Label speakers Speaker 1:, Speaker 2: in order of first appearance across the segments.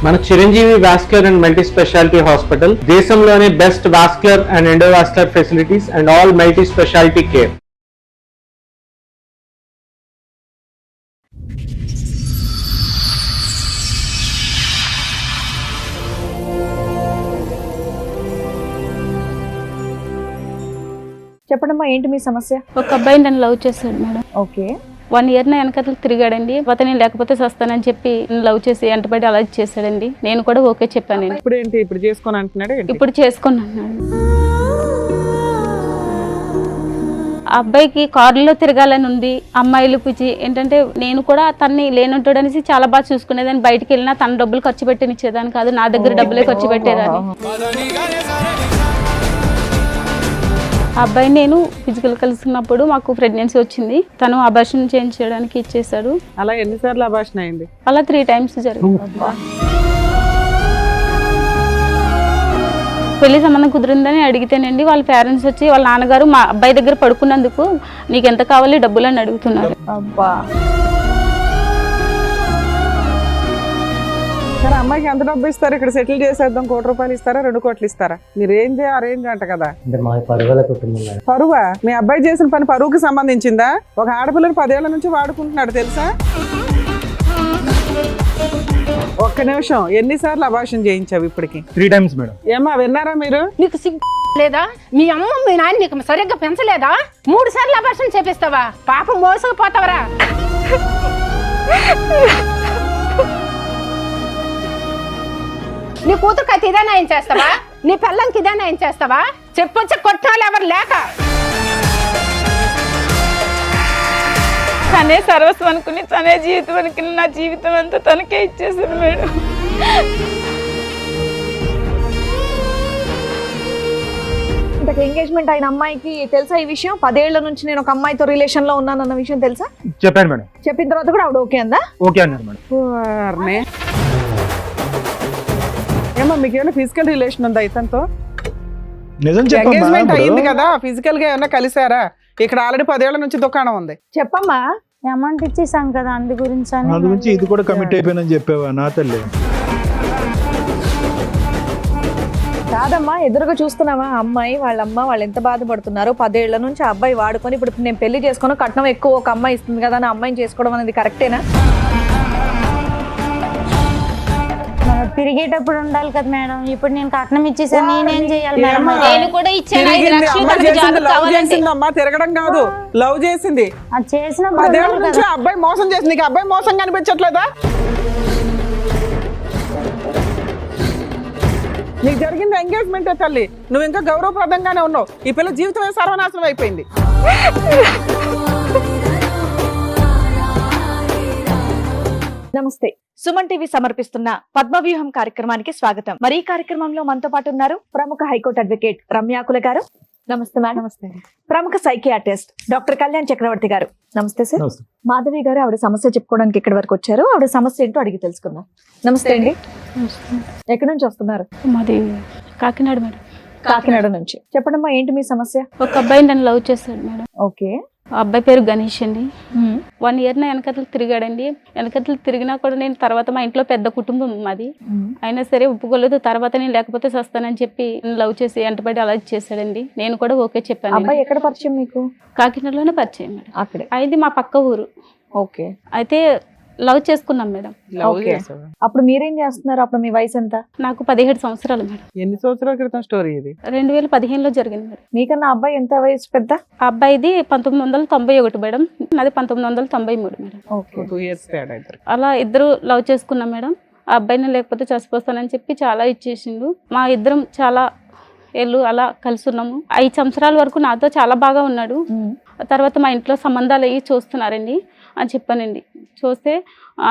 Speaker 1: మన Chiranjeevi vascular and multi speciality hospital దేశంలోనే best vascular and endovascular facilities and all multi speciality care.
Speaker 2: చెప్పడమ్మా, ఏంటి మీ సమస్య?
Speaker 3: ఒక అబ్బాయి నన్ను లవ్ చేశాడు మేడం.
Speaker 2: ఓకే.
Speaker 3: 1 year నా వెనకతలు తిరిగాడండి. నేను లేకపోతే వస్తానని చెప్పి లవ్ చేసి ఎంటబడి అలా చేశాడండి. నేను కూడా ఓకే చెప్పానండి.
Speaker 4: ఇప్పుడు ఏంటి ఇప్పుడు చేసుకొని అంటున్నాడు?
Speaker 3: ఇప్పుడు చేసుకున్నాను. ఆ అబ్బాయికి కారులో తిరగాలని ఉంది. అమ్మాయిలు పిచ్చి ఏంటంటే నేను కూడా తన్ని లేనుంటాడు అనేసి చాలా బాగా చూసుకునేదాన్ని. బయటికి వెళ్ళినా తన డబ్బులు ఖర్చు పెట్టనిచ్చేదాన్ని కాదు, నా దగ్గర డబ్బులే ఖర్చు పెట్టేదాన్ని. ఆ అబ్బాయి నేను ఫిజికల్ కలిసినప్పుడు మాకు ప్రెగ్నెన్సీ వచ్చింది. తను అబార్షన్ చేయించడానికి ఇచ్చేసాడు.
Speaker 4: అలా ఎన్నిసార్లు అబార్షన్ అయింది?
Speaker 3: అలా 3 times జరిగింది. పెళ్లి సంబంధం కుదిరిందని అడిగితేనండి వాళ్ళ పేరెంట్స్ వచ్చి వాళ్ళ నాన్నగారు మా అబ్బాయి దగ్గర పడుకున్నందుకు నీకు ఎంత కావాలి డబ్బులు అని అడుగుతున్నారు.
Speaker 2: అబ్బా.
Speaker 4: సరే, అమ్మాయికి ఎంత డబ్బు ఇస్తారు? ఇక్కడ సెటిల్ చేసేద్దాం, 1 కోటి రూపాయలు ఇస్తారా, 2 కోట్లు ఇస్తారా? మీరు రేంజ్ అరేంజ్ అంట కదా. పరువా? మీ అబ్బాయి చేసిన పని పరువుకి సంబంధించిందా? ఒక ఆడపిల్లని 10 ఏళ్ల నుంచి వాడుకుంటున్నాడు తెలుసా? ఒక్క నిమిషం, ఎన్నిసార్లు అబార్షన్ చేయించావు ఇప్పటికి?
Speaker 5: 3 times మేడం.
Speaker 4: ఏమా విన్నారా మీరు?
Speaker 6: నీకు సిగ్గు లేదా? మీ అమ్మ మీ నాన్న నీకు సరిగ్గా పెంచలేదా? 3 సార్లు అబార్షన్ చేపిస్తావా? పాపం మోసపోతావరా? నీ కూతురుకి అయితే ఇదే నయం చేస్తావా? నీ పిల్లంకి ఇదే నయం చేస్తావా? చెప్పొచ్చి కొట్టాలి ఎవరు లేక.
Speaker 3: తనే సర్వస్వం అనుకుని తనే జీవితం అనుకుని నా జీవితం అంతా తనకే ఇచ్చేసాను మేడం.
Speaker 2: ఇంతకు ఎంగేజ్మెంట్ అయిన అమ్మాయికి తెలుసా ఈ విషయం? 10 ఏళ్ల నుంచి నేను ఒక అమ్మాయితో రిలేషన్ లో ఉన్నానన్న విషయం తెలుసా?
Speaker 5: చెప్పాను మేడం.
Speaker 2: చెప్పిన తర్వాత కూడా ఆవిడ ఓకే అందా?
Speaker 5: ఓకే అన్నారు మేడం.
Speaker 4: వారిని. ఏమో మీకు ఏమైనా ఫిజికల్ రిలేషన్ ఉందా ఇతనితో?
Speaker 5: నిజం
Speaker 4: ఎంగేజ్మెంట్ అయింది
Speaker 5: చెప్పండి.
Speaker 4: కదా, ఫిజికల్ గా ఏమన్నా కలిసారా? ఇక్కడ ఆల్రెడీ 10 ఏళ్ల నుంచి దుకాణం ఉంది.
Speaker 2: చెప్పమ్మా.
Speaker 7: అమౌంట్ ఇచ్చేసాం కదా, అందు గురించి
Speaker 5: ఇది కూడా కమిట్ అయిపోయిందని చెప్పావా నా తల్లి?
Speaker 2: కాదమ్మా, ఎదురుగా చూస్తున్నావా అమ్మాయి వాళ్ళ అమ్మ వాళ్ళు ఎంత బాధపడుతున్నారు. 10 ఏళ్ల నుంచి ఆ అబ్బాయి వాడుకొని ఇప్పుడు నేను పెళ్లి చేసుకుని కట్నం ఎక్కువ ఒక అమ్మాయి ఇస్తుంది కదా అని అమ్మాయిని చేసుకోవడం అనేది కరెక్టేనా?
Speaker 7: తిరిగేటప్పుడు ఉండాలి కదా మేడం. ఇప్పుడు నేను కట్నం ఇచ్చేసాను, నేనేం చేయాలి మేడం?
Speaker 3: నేను కూడా ఇచ్చాను 5 లక్షలు తనకి జాబ్ కావాలంటే.
Speaker 4: అమ్మా తిరగడం కాదు, లవ్ చేసింది.
Speaker 7: అది చేసినప్పుడు
Speaker 4: 10 ఏళ్ల నుంచి ఆ అబ్బాయి మోసం చేసి నీకు అబ్బాయి మోసం కనిపించట్లేదా? నీకు జరిగింది ఎంగేజ్మెంట్ తల్లి, నువ్వు ఇంకా గౌరవప్రదంగానే ఉన్నావు. ఈ పిల్ల జీవితమే సర్వనాశనం అయిపోయింది.
Speaker 2: నమస్తే. సుమన్ టీవీ సమర్పిస్తున్న పద్మవ్యూహం కార్యక్రమానికి స్వాగతం. మరి ఈ కార్యక్రమంలో మనతో పాటు ఉన్నారు ప్రముఖ హైకోర్టు అడ్వకేట్ రమ్యాకుల గారు. నమస్తే మేడం.
Speaker 4: నమస్తే.
Speaker 2: ప్రముఖ సైకియాట్రిస్ట్ డాక్టర్ కళ్యాణ్ చక్రవర్తి గారు. నమస్తే సార్.
Speaker 5: నమస్తే.
Speaker 2: మాధవి గారు ఆవిడ సమస్య చెప్పుకోవడానికి ఇక్కడి వరకు వచ్చారు. ఆవిడ సమస్య ఏంటో అడిగి తెలుసుకుందాం. నమస్తే అండి. ఎక్కడి నుంచి వస్తున్నారు?
Speaker 3: మాది కాకినాడ మేడం.
Speaker 2: కాకినాడ నుంచి. చెప్పడమ్మా, ఏంటి మీ సమస్య?
Speaker 3: ఒక అబ్బాయి నన్ను లవ్ చేశాడు మేడం.
Speaker 2: ఓకే.
Speaker 3: ఆ అబ్బాయి పేరు గణేష్ అండి. 1 year నా వెనకతలు తిరిగాడండి. వెనకతలు తిరిగినా కూడా నేను తర్వాత మా ఇంట్లో పెద్ద కుటుంబం మాది, అయినా సరే ఒప్పుకోలేదు. తర్వాత నేను లేకపోతే వస్తానని చెప్పి లవ్ చేసి ఎంటబడి అలా చేశాడండి. నేను కూడా ఓకే చెప్పాను.
Speaker 2: అబ్బాయి ఎక్కడ పరిచయం మీకు?
Speaker 3: కాకినాడలోనే పరిచయం మేడం.
Speaker 2: అక్కడే.
Speaker 3: అది మా పక్క ఊరు.
Speaker 2: ఓకే.
Speaker 3: అయితే లవ్ చేసుకున్నాం మేడం.
Speaker 4: Love
Speaker 2: okay.
Speaker 4: చేసావా?
Speaker 2: అప్పుడు మీరేం చేస్తున్నారు? అప్పుడు మీ వయసు ఎంత?
Speaker 3: నాకు 17 సంవత్సరాలు మేడం.
Speaker 4: ఎన్ని సంవత్సరాల క్రితం స్టోరీ ఇది?
Speaker 3: 2015లో జరిగింది మేడం.
Speaker 2: మీకన్నా అబ్బాయి ఎంత వయసు పెద్ద?
Speaker 3: ఆ అబ్బాయిది 1991 మేడం, నాది 1993 మేడం.
Speaker 2: ఓకే.
Speaker 4: 2 years తేడా ఇద్దరు.
Speaker 3: అలా ఇద్దరు లవ్ చేసుకున్నాం మేడం. ఆ అబ్బాయిని లేకపోతే చచ్చిపోతానని చెప్పి చాలా ఇచ్చేసిండు. మా ఇద్దరం చాలా ఏళ్ళు అలా కలిసి ఉన్నాము. 5 సంవత్సరాల వరకు నాతో చాలా బాగా ఉన్నాడు. తర్వాత మా ఇంట్లో సంబంధాలు అయ్యి చూస్తున్నారండి అని చెప్పానండి. చూస్తే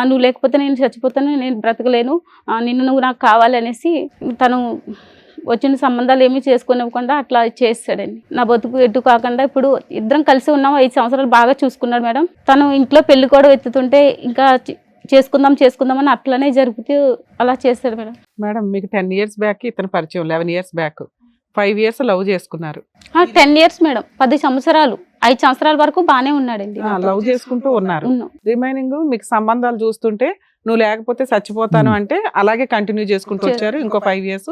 Speaker 3: నువ్వు లేకపోతే నేను చచ్చిపోతాను, నేను బ్రతకలేను, నిన్ను నువ్వు నాకు కావాలి అనేసి తను వచ్చిన సంబంధాలు ఏమీ చేసుకోనివ్వకుండా అట్లా చేస్తాడండి. నా బతుకు ఎటు కాకుండా ఇప్పుడు ఇద్దరం కలిసి ఉన్నాము. 5 సంవత్సరాలు బాగా చూసుకున్నాడు మేడం. తను ఇంట్లో పెళ్లి కూడా ఎత్తుతుంటే ఇంకా చేసుకుందాం అని అట్లనే జరుపుతూ అలా చేస్తాడు మేడం.
Speaker 4: మేడం మీకు 10 years బ్యాక్ ఇతను పరిచయం, 11 years బ్యాక్ 5 years లవ్ చేసుకున్నారు.
Speaker 3: 10 years మేడం, 10 సంవత్సరాలు 5 సంవత్సరాల వరకు బానే ఉన్నాడండి.
Speaker 4: లవ్ చేసుకుంటూ ఉన్నారు. రిమైనింగ్ మీకు సంబంధాలు చూస్తుంటే నువ్వు లేకపోతే చచ్చిపోతాను అంటే అలాగే కంటిన్యూ చేసుకుంటూ వచ్చారు ఇంకో 5 years.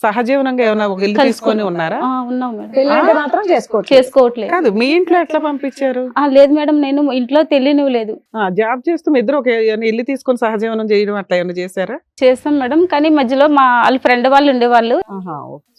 Speaker 4: సహజీవనంగా ఏమైనా ఒక ఇల్లు తీసుకొని ఉన్నారా?
Speaker 3: ఉన్నాం మేడం.
Speaker 2: పెళ్లి అంటే మాత్రం చేసుకోవచ్చు.
Speaker 3: చేసుకోవట్లేదు.
Speaker 4: కాదు, మీ ఇంట్లో ఎట్లా పంపించారు?
Speaker 3: లేదు మేడం, నేను ఇంట్లో తెలియనివ్వలేదు.
Speaker 4: జాబ్ చేస్తూ మీ ఇద్దరు ఒక ఇల్లు తీసుకొని సహజీవనం చేయడం అట్లా ఏమైనా చేశారా?
Speaker 3: చేస్తాం మేడం, కానీ మధ్యలో మా వాళ్ళ ఫ్రెండ్ వాళ్ళు ఉండేవాళ్ళు.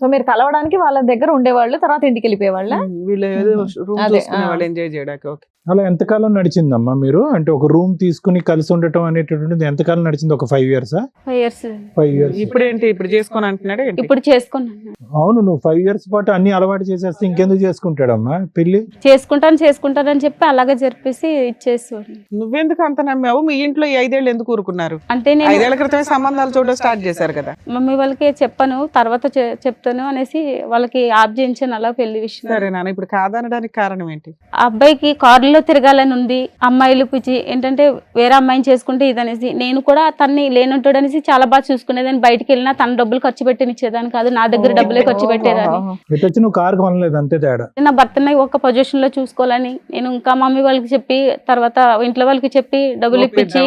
Speaker 2: సో మీరు కలవడానికి వాళ్ళ దగ్గర ఉండేవాళ్ళు, తర్వాత ఇంటికి వెళ్ళిపోయేవాళ్ళ?
Speaker 4: వీళ్ళు ఏదో రూమ్
Speaker 2: అదే,
Speaker 4: చూసుకునే వాళ్ళు ఎంజాయ్ చేయడానికి. ఓకే.
Speaker 5: అలా ఎంతకాలం నడిచిందమ్మా మీరు? అంటే ఒక రూమ్ తీసుకుని కలిసి ఉండటం అనేటటువంటిది ఎంతకాలం నడిచింది? ఒక 5 years?
Speaker 3: 5 years.
Speaker 5: 5 years.
Speaker 4: ఇప్పుడేంటి ఇప్పుడు చేసుకొని అంటున్నాడు?
Speaker 3: ఇప్పుడు చేసుకున్నాను.
Speaker 5: అవును, నువ్వు 5 years పాటు అన్ని అలవాటు చేసేస్తే ఇంకెందుకు చేసుకుంటాడమ్మా పెళ్లి?
Speaker 3: చేసుకుంటానని చెప్పి అలాగే జరిపేసి ఇచ్చేసేవాడు.
Speaker 4: నువ్వెందుకు అంత నమ్మావు? మీ ఇంట్లో ఈ 5 ఏళ్ళు ఎందుకు ఊరుకున్నారు?
Speaker 3: అంటే నేను
Speaker 4: 5 ఏళ్ల క్రితమే సంబంధాలు చూడడం స్టార్ట్ చేశారు కదా.
Speaker 3: మమ్మీ వాళ్ళకి చెప్పాను, తర్వాత చెప్తాను అనేసి వాళ్ళకి ఆప్ చేయించాను అలా పెళ్లి విషయం.
Speaker 4: సరే నాన్న, ఇప్పుడు కాదనడానికి కారణం ఏంటి?
Speaker 3: ఆ అబ్బాయికి కారులో తిరగాలని ఉంది, అమ్మాయిలు పిచ్చి ఏంటంటే వేరే అమ్మాయిని చేసుకుంటే ఇదనేసి. నేను కూడా తన్ని లేనుంటాడు అనేసి చాలా బాగా చూసుకునేదాన్ని. బయటికి వెళ్ళినా తన డబ్బులు ఖర్చు పెట్టినిచ్చేదాన్ని కాదు, నా దగ్గర డబ్బులే ఖర్చు పెట్టేదాన్ని.
Speaker 5: ఇటు వచ్చి నువ్వు కారు కొనలేదు, అంతే తేడా.
Speaker 3: నా భర్తని ఒక పొజిషన్ లో చూసుకోవాలని నేను ఇంకా మమ్మీ వాళ్ళకి చెప్పి తర్వాత ఇంట్లో వాళ్ళకి చెప్పి డబ్బులు ఇప్పించి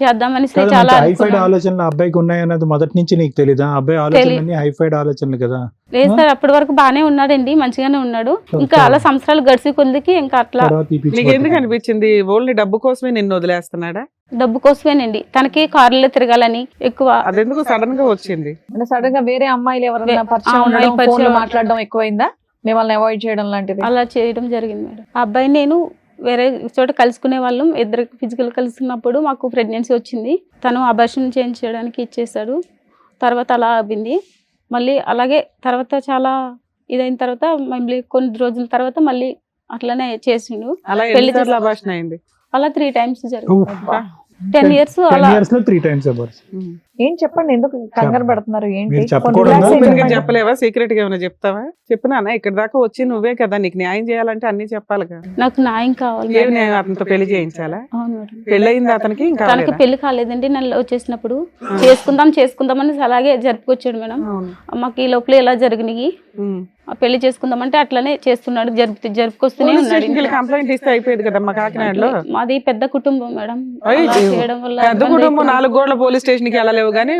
Speaker 3: చేద్దామని చాలా
Speaker 5: హైఫైడ్ ఆలోచనలు అబ్బాయికి ఉన్నాయన్నది మొదటి నుంచి నీకు తెలీదా? అబ్బాయి ఆలోచనలు హైఫైడ్ ఆలోచనలు కదా.
Speaker 3: లేదు సార్, అప్పటి వరకు బానే ఉన్నాడండి, మంచిగానే ఉన్నాడు. ఇంకా అలా సంవత్సరాలు గడిచి కొద్దికి ఇంకా అట్లా.
Speaker 4: నీకు ఎందుకు అనిపించింది ఓన్లీ డబ్బు కోసమే నిన్ను వదిలేస్తున్నాడా?
Speaker 3: డబ్బు కోసమేనండి, తనకి కారులో తిరగాలని ఎక్కువ.
Speaker 4: అదెందుకు సడన్ గా వచ్చింది?
Speaker 2: అంటే సడన్ గా వేరే అమ్మాయిలు ఎవరైనా పరిచయం ఉండడం, ఫోన్ లో మాట్లాడడం ఎక్కువైందా? మిమ్మల్ని అవాయిడ్ చేయడం లాంటిది
Speaker 3: అలా చేయడం జరిగింది మేడం. ఆ అబ్బాయి నేను వేరే చోట కలుసుకునే వాళ్ళం, ఇద్దరు ఫిజికల్ కలుసుకున్నప్పుడు మాకు ప్రెగ్నెన్సీ వచ్చింది. తను అబార్షన్ చేయించడానికి ఇచ్చేసాడు. తర్వాత అలా అయింది. మళ్ళీ అలాగే తర్వాత చాలా ఇదైన తర్వాత మళ్ళీ కొన్ని రోజుల తర్వాత మళ్ళీ అట్లనే చేసిండు. పెళ్లి
Speaker 4: అబార్షన్ అయింది.
Speaker 3: అలా 3 times జరిగింది. 10 years అలా
Speaker 5: 10 years లో 3 times అబార్షన్.
Speaker 2: ఏం చెప్పండి, ఎందుకు కంగారు పడుతున్నారు? ఏంటి
Speaker 5: మీరు చెప్పకూడదు.
Speaker 4: చెప్పలేవా? సీక్రెట్ గా ఏమైనా చెప్తావా? చెప్పినా ఇక్కడ దాకా వచ్చి నువ్వే కదా, నీకు న్యాయం చేయాలంటే అన్ని చెప్పాలి కదా.
Speaker 3: నాకు న్యాయం కావాలి.
Speaker 4: ఏమి న్యాయం? అతనితో పెళ్లి చేయించాలా?
Speaker 3: అవును మేడం.
Speaker 4: పెళ్ళయింది అతనికి? ఇంకా
Speaker 3: తనకి పెళ్లి కాలేదండి. నెల వచ్చేసినప్పుడు చేసుకుందామని అలాగే జరుపుకొచ్చాడు మేడం. మాకు ఈ లోపల ఎలా జరిగినాయి, పెళ్లి చేసుకుందామంటే అట్లనే చేస్తున్నాడు, జరుపుకొస్తూనే ఉన్నాడు.
Speaker 4: కంప్లైంట్ ఇస్తే అయిపోయేది కదా. మా కాకినాడలో
Speaker 3: మాది పెద్ద కుటుంబం మేడం.
Speaker 4: పెద్ద కుటుంబం, 4 గోడల పోలీస్ స్టేషన్ కి వెళ్ళలేవు కానీ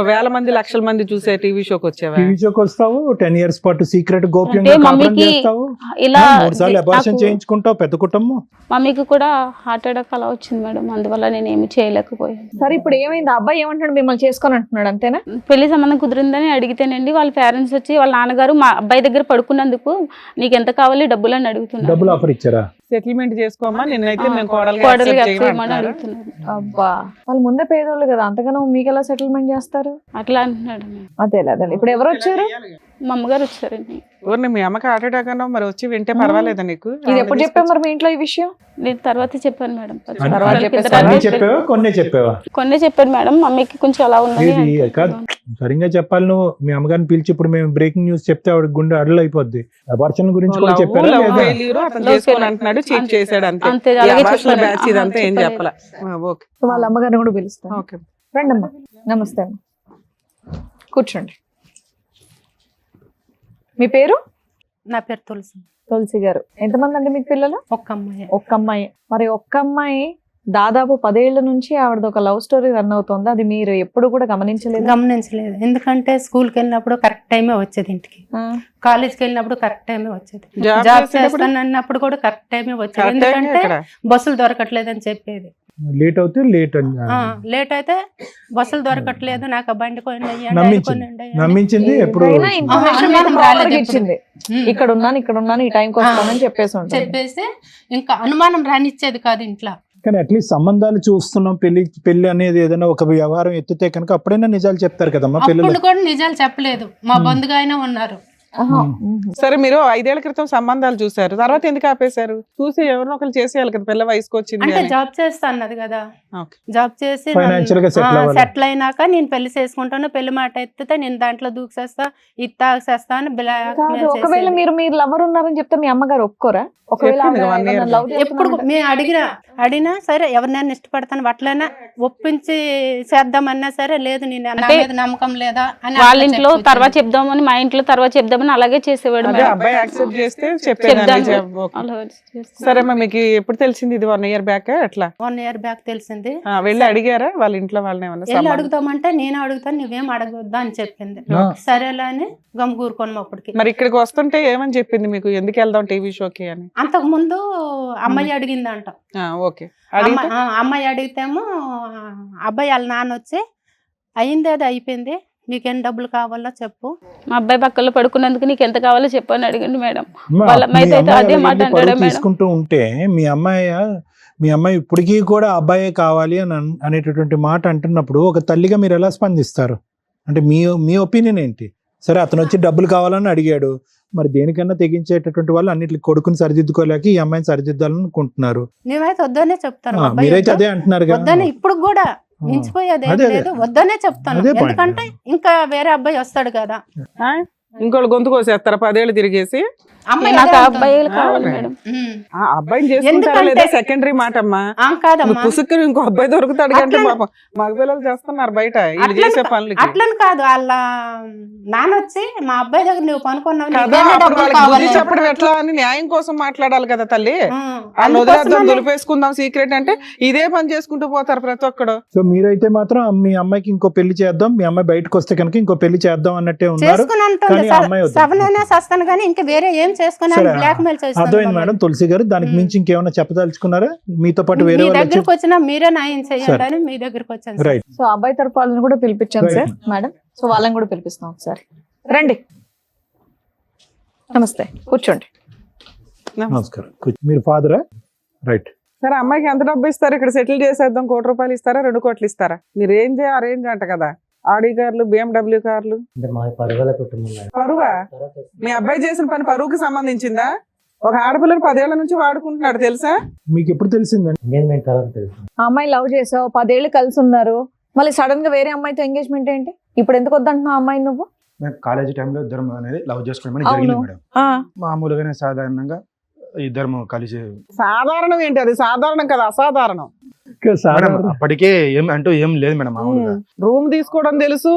Speaker 4: వేల మంది లక్షల మంది చూసే టీవీ షోకి వచ్చావా?
Speaker 5: టీవీ షోకి వస్తావు, 10 years పాటు సీక్రెట్ గోప్యంగా కాపురం చేస్తావు,
Speaker 3: ఇలా
Speaker 5: 3 సార్లు అబార్షన్ చేయించుకుంటావు. పెద్ద కుటుంబం.
Speaker 3: మమ్మీకి కూడా హార్ట్ అటాక్ అలా వచ్చింది మేడం, అందువల్ల నేను ఏమి చేయలేకపోయాను.
Speaker 2: సరే ఇప్పుడు ఏమైంది? అబ్బాయి ఏమంటాడు? మిమ్మల్ని చేసుకొని అంటున్నాడు అంతేనా?
Speaker 3: పెళ్లి సంబంధం కుదిరిందని అడిగితేనండి వాళ్ళ పేరెంట్స్ వచ్చి వాళ్ళ నాన్నగారు మా అబ్బాయి దగ్గర పడుకున్నందుకు నీకు ఎంత కావాలి డబ్బులు అని అడుగుతున్నారు.
Speaker 5: డబ్బులు ఆఫర్ ఇచ్చారా?
Speaker 4: సెటిల్మెంట్ చేసుకోమా, నిన్నైతే మేము
Speaker 3: కోడలుగా చేయమని అడుగుతున్నారు.
Speaker 2: అబ్బా, వాళ్ళు ముందే పేదోళ్ళు కదా, అంతగానో మీకు ఎలా సెటిల్మెంట్ చేస్తారు?
Speaker 3: అట్లా అంటున్నాడు.
Speaker 2: అదే అదే. ఇప్పుడు ఎవరు వచ్చారు?
Speaker 3: మా అమ్మగారు వచ్చారండి.
Speaker 4: మీ అమ్మకి హార్ట్ అటాక్ అన్నా మరి వచ్చి వింటే పర్వాలేదా నీకు?
Speaker 2: ఇది ఎప్పుడు చెప్పావు మరి మీ ఇంట్లో ఈ విషయం?
Speaker 3: నేను తర్వాత చెప్పాను మేడం.
Speaker 5: కొన్నే
Speaker 3: చెప్పాను మేడం. మమ్మీకి కొంచెం అలా ఉన్నది.
Speaker 5: కాదు, సరిగ్గా చెప్పాలి. నువ్వు మీ అమ్మగారిని పిలిచి ఇప్పుడు మేము బ్రేకింగ్ న్యూస్ చెప్తే ఆవిడ గుండె అడలు అయిపోద్ది. అబార్షన్ గురించి కూడా చెప్పారు.
Speaker 2: వాళ్ళ అమ్మగారిని కూడా పిలుస్తాను. రండి అమ్మా. నమస్తే అమ్మ, కూర్చోండి. మీ పేరు?
Speaker 6: నా పేరు తులసి.
Speaker 2: తులసి గారు, ఎంతమంది అండి మీకు పిల్లలు?
Speaker 6: ఒక్క అమ్మాయి.
Speaker 2: ఒక్క అమ్మాయి. మరి ఒక్క అమ్మాయి దాదాపు 10 ఏళ్ల నుంచి ఆవిడది ఒక లవ్ స్టోరీ రన్ అవుతుంది. అది మీరు ఎప్పుడు కూడా
Speaker 6: గమనించలేదు. ఎందుకంటే స్కూల్కి వెళ్ళినప్పుడు కరెక్ట్ టైమే వచ్చేది, ఇంటికి కాలేజ్కి వెళ్ళినప్పుడు కరెక్ట్ టైమే వచ్చేది, జాబ్ చేస్తాను అన్నప్పుడు కూడా కరెక్ట్ టైమే వచ్చేది. ఎందుకంటే బస్సులు దొరకట్లేదని చెప్పేది.
Speaker 5: లేట్
Speaker 6: అయితే బస్సులు దొరకట్లేదు, నాకు ఆ బండి
Speaker 5: నమ్మించింది. ఎప్పుడు
Speaker 2: ఇచ్చింది, ఇక్కడ ఉన్నాను ఈ టైంకి వస్తానని చెప్పేసి
Speaker 6: ఇంకా అనుమానం రానిచ్చేది కాదు ఇంట్లో.
Speaker 5: కానీ అట్లీస్ట్ సంబంధాలు చూస్తున్నాం, పెళ్లి అనేది ఏదైనా ఒక వ్యవహారం ఎత్తితే కనుక అప్పుడైనా నిజాలు చెప్తారు కదమ్మా.
Speaker 6: అప్పుడు కూడా నిజాలు చెప్పలేదు, మా బంధుగా అయినా ఉన్నారు.
Speaker 4: సరే, మీరు 5 ఏళ్ల క్రితం సంబంధాలు చూసారు, తర్వాత ఎందుకు ఆపేశారు? చూసి ఎవరినో ఒకరు చేసేయాలి కదా, పిల్ల వయసుకు వచ్చింది.
Speaker 6: అంటే జాబ్ చేస్తా అన్నది కదా, జాబ్ చేసి
Speaker 5: సెటిల్
Speaker 6: అయినాక నేను పెళ్లి చేసుకుంటాను, పెళ్లి మాట ఎత్తితే నేను దాంట్లో దూకేస్తా, ఇది తాగేస్తా అని.
Speaker 2: ఒకవేళ మీరు లవర్ ఉన్నారని చెప్తే మీ అమ్మగారు ఒప్పుకోరా?
Speaker 6: ఎప్పుడు మేము అడిగినా సరే, ఎవరినైనా ఇష్టపడతాను అట్లైనా ఒప్పించి చేద్దామన్నా సరే, లేదు నేను నమ్మకం లేదా అని
Speaker 3: వాళ్ళ ఇంట్లో తర్వాత చెప్దామని, మా ఇంట్లో తర్వాత చెప్దామని చేసుకుంటామని అలాగే చేసేవాడు
Speaker 4: అదే
Speaker 3: మేడం.
Speaker 4: అబ్బాయి యాక్సెప్ట్ చేస్తే చెప్పేదాన్ని.
Speaker 3: చెప్తాను.
Speaker 4: ఓకే.
Speaker 3: అలా చేస్తాను.
Speaker 4: సరే అమ్మా, మీకు ఎప్పుడు తెలిసింది ఇది 1 year బ్యాక్ ఎట్లా?
Speaker 6: 1 year బ్యాక్ తెలిసింది.
Speaker 4: వెళ్ళి అడిగారా వాళ్ళ ఇంట్లో వాళ్ళని ఏమన్నా
Speaker 6: వెళ్ళి
Speaker 4: సంబంధం?
Speaker 6: అడుగుతామంటే నేను అడుగుతాను, నువ్వేం అడగొద్దా అని చెప్పింది. సరేలే అని గమ్ కూరుకోను అప్పటికి.
Speaker 4: మరి ఇక్కడికి వస్తుంటే ఏమని చెప్పింది మీకు, ఎందుకు వెళ్దాం టీవీ షోకి అని?
Speaker 6: అంతకు ముందు అమ్మాయి అడిగిందంట.
Speaker 4: ఓకే. అడిగితే
Speaker 6: అమ్మాయి అడిగితేమో అబ్బాయి వాళ్ళ నాన్న వచ్చి అయింది అది అయిపోయింది, నీకేం డబ్బులు కావాలో చెప్పు.
Speaker 3: మా అబ్బాయి పక్కలో పడుకున్నందుకు నీకు ఎంత కావాలో చెప్పని అడిగండి మేడం.
Speaker 5: అమ్మా,
Speaker 3: వాళ్ళ
Speaker 5: మీ
Speaker 3: అయితే
Speaker 5: అమ్మాయి
Speaker 3: అదే
Speaker 5: అలా
Speaker 3: మాట
Speaker 5: వెళ్ళి
Speaker 3: అన్నాడు
Speaker 5: పరువు
Speaker 3: మేడం.
Speaker 5: తీసుకుంటూ ఉంటే మీ అమ్మాయి ఇప్పటికీ కూడా అబ్బాయే కావాలి అని అనేటటువంటి మాట అంటున్నప్పుడు ఒక తల్లిగా మీరు ఎలా స్పందిస్తారు? అంటే మీ ఒపీనియన్ ఏంటి? సరే, అతను వచ్చి డబ్బులు కావాలని అడిగాడు, మరి దేనికన్నా తెగించేటటువంటి వాళ్ళు అన్నిటికి కొడుకుని సరిదిద్దుకోలేక ఈ అమ్మాయిని సరిదిద్దాలనుకుంటున్నారు.
Speaker 6: మేమైతే వద్దనే చెప్తాను. అబ్బాయి
Speaker 5: మీరైతే అదే అంటున్నారు కదా.
Speaker 6: వద్దనే ఇప్పుడు కూడా మించిపోయేది ఏం
Speaker 5: అదే.
Speaker 6: లేదు, వద్దనే చెప్తాను.
Speaker 5: అదే point.
Speaker 6: ఎందుకంటే ఇంకా వేరే అబ్బాయి వస్తాడు కదా.
Speaker 4: ఇంకోళ్ళు గొంతు కోసేస్తారా 10 ఏళ్ళు తిరిగేసి?
Speaker 6: అమ్మాయి
Speaker 3: నాకు
Speaker 6: అదే
Speaker 3: అబ్బాయిలు
Speaker 6: అంటుంది.
Speaker 3: కావాలి మేడం.
Speaker 4: ఆ అబ్బాయిని చేసుకుంటారా లేదా సెకండరీ మాట అమ్మా.
Speaker 6: కాదమ్మా,
Speaker 4: పుసుక్కుని ఇంకో అబ్బాయి దొరుకుతాడు కంటే
Speaker 6: అట్లా-
Speaker 4: పాపం మగపిల్లలు చేస్తున్నారు బయట వీళ్ళు
Speaker 6: అట్లని
Speaker 4: చేసే పనులకి
Speaker 6: అట్లని కాదు, వాళ్ళ నాన్న వచ్చి మా అబ్బాయి దగ్గర నువ్వు పనుకున్నావు,
Speaker 4: కదా.
Speaker 6: నీకేమైనా
Speaker 4: అప్పుడు
Speaker 6: డబ్బులు
Speaker 4: వాళ్ళకి
Speaker 6: కావాలి.
Speaker 4: బుద్ధి చెప్పడం ఎట్లా అని న్యాయం కోసం మాట్లాడాలి కదా తల్లి. వాళ్ళు
Speaker 6: అందుకోసమనే-
Speaker 4: వదిలేద్దాం, దులిపేసుకుందాం సీక్రెట్ అంటే ఇదే పని చేసుకుంటూ పోతారు ప్రతి ఒక్కడు.
Speaker 5: సో మీరైతే మాత్రం మీ అమ్మాయికి ఇంకో పెళ్లి చేద్దాం, మీ అమ్మాయి బయటకు వస్తే కనుక ఇంకో పెళ్లి చేద్దాం అన్నట్టే ఉన్నారు.
Speaker 6: చేసుకుని అంటుంది
Speaker 5: కానీ ఆ అమ్మాయి వద్దు.
Speaker 6: సవనైనా సస్తాను కానీ ఇంకా వేరే ఏం చేసుకుని
Speaker 5: సరే,
Speaker 6: బ్లాక్ మెయిల్
Speaker 5: అర్థమైంది మేడం. తులసి గారు, దానికి మించి ఇంకేమైనా చెప్పదలుచుకున్నారా? మీతో పాటు వేరే
Speaker 6: మీ
Speaker 5: వాళ్ళు
Speaker 6: దగ్గరకు వచ్చినా మీరే న్యాయం చేయండి అని మీ దగ్గరకు వచ్చాను సార్.
Speaker 5: రైట్.
Speaker 2: సో అబ్బాయి తరపు వాళ్ళని కూడా పిలిపించాను సార్ మేడం. సో వాళ్ళని కూడా పిలిపిస్తాం ఒకసారి. రండి, నమస్తే, కూర్చోండి.
Speaker 5: నమస్కారం. మీరు ఫాదరా? రైట్.
Speaker 4: సరే, అమ్మాయికి ఎంత డబ్బు ఇస్తారు? ఇక్కడ సెటిల్ చేసేద్దాం, 1 కోటి రూపాయలు ఇస్తారా 2 కోట్లు ఇస్తారా? మీ రేంజ్ ఆ రేంజ్ అంట కదా. ఆడి కార్లు, BMW కార్లు. పరువా? మీ అబ్బాయి చేసిన పని పరువుకి సంబంధించిందా? ఒక ఆడపిల్లని 10 ఏళ్ల నుంచి వాడుకుంటున్నాడు తెలుసా?
Speaker 5: మీకు ఎప్పుడు తెలిసిందండి?
Speaker 2: ఆ అమ్మాయి లవ్ చేసావు, 10 ఏళ్ళు కలిసి ఉన్నారు, మళ్ళీ సడన్ గా వేరే అమ్మాయితో ఎంగేజ్మెంట్ ఏంటి? ఇప్పుడు ఎందుకు వద్దంటున్నావు అమ్మాయి నువ్వు?
Speaker 8: కాలేజీ టైంలో ఇద్దరం అనేది లవ్ చేసుకోవడం జరిగింది మేడం. మామూలుగానే సాధారణంగా ఇద్దరం కలిసి.
Speaker 4: సాధారణం ఏంటి? అది సాధారణం కదా, అసాధారణం.
Speaker 8: మేడం అప్పటికే ఏం లేదు మేడం. మామూలుగా
Speaker 4: రూమ్ తీసుకోవడం తెలుసు,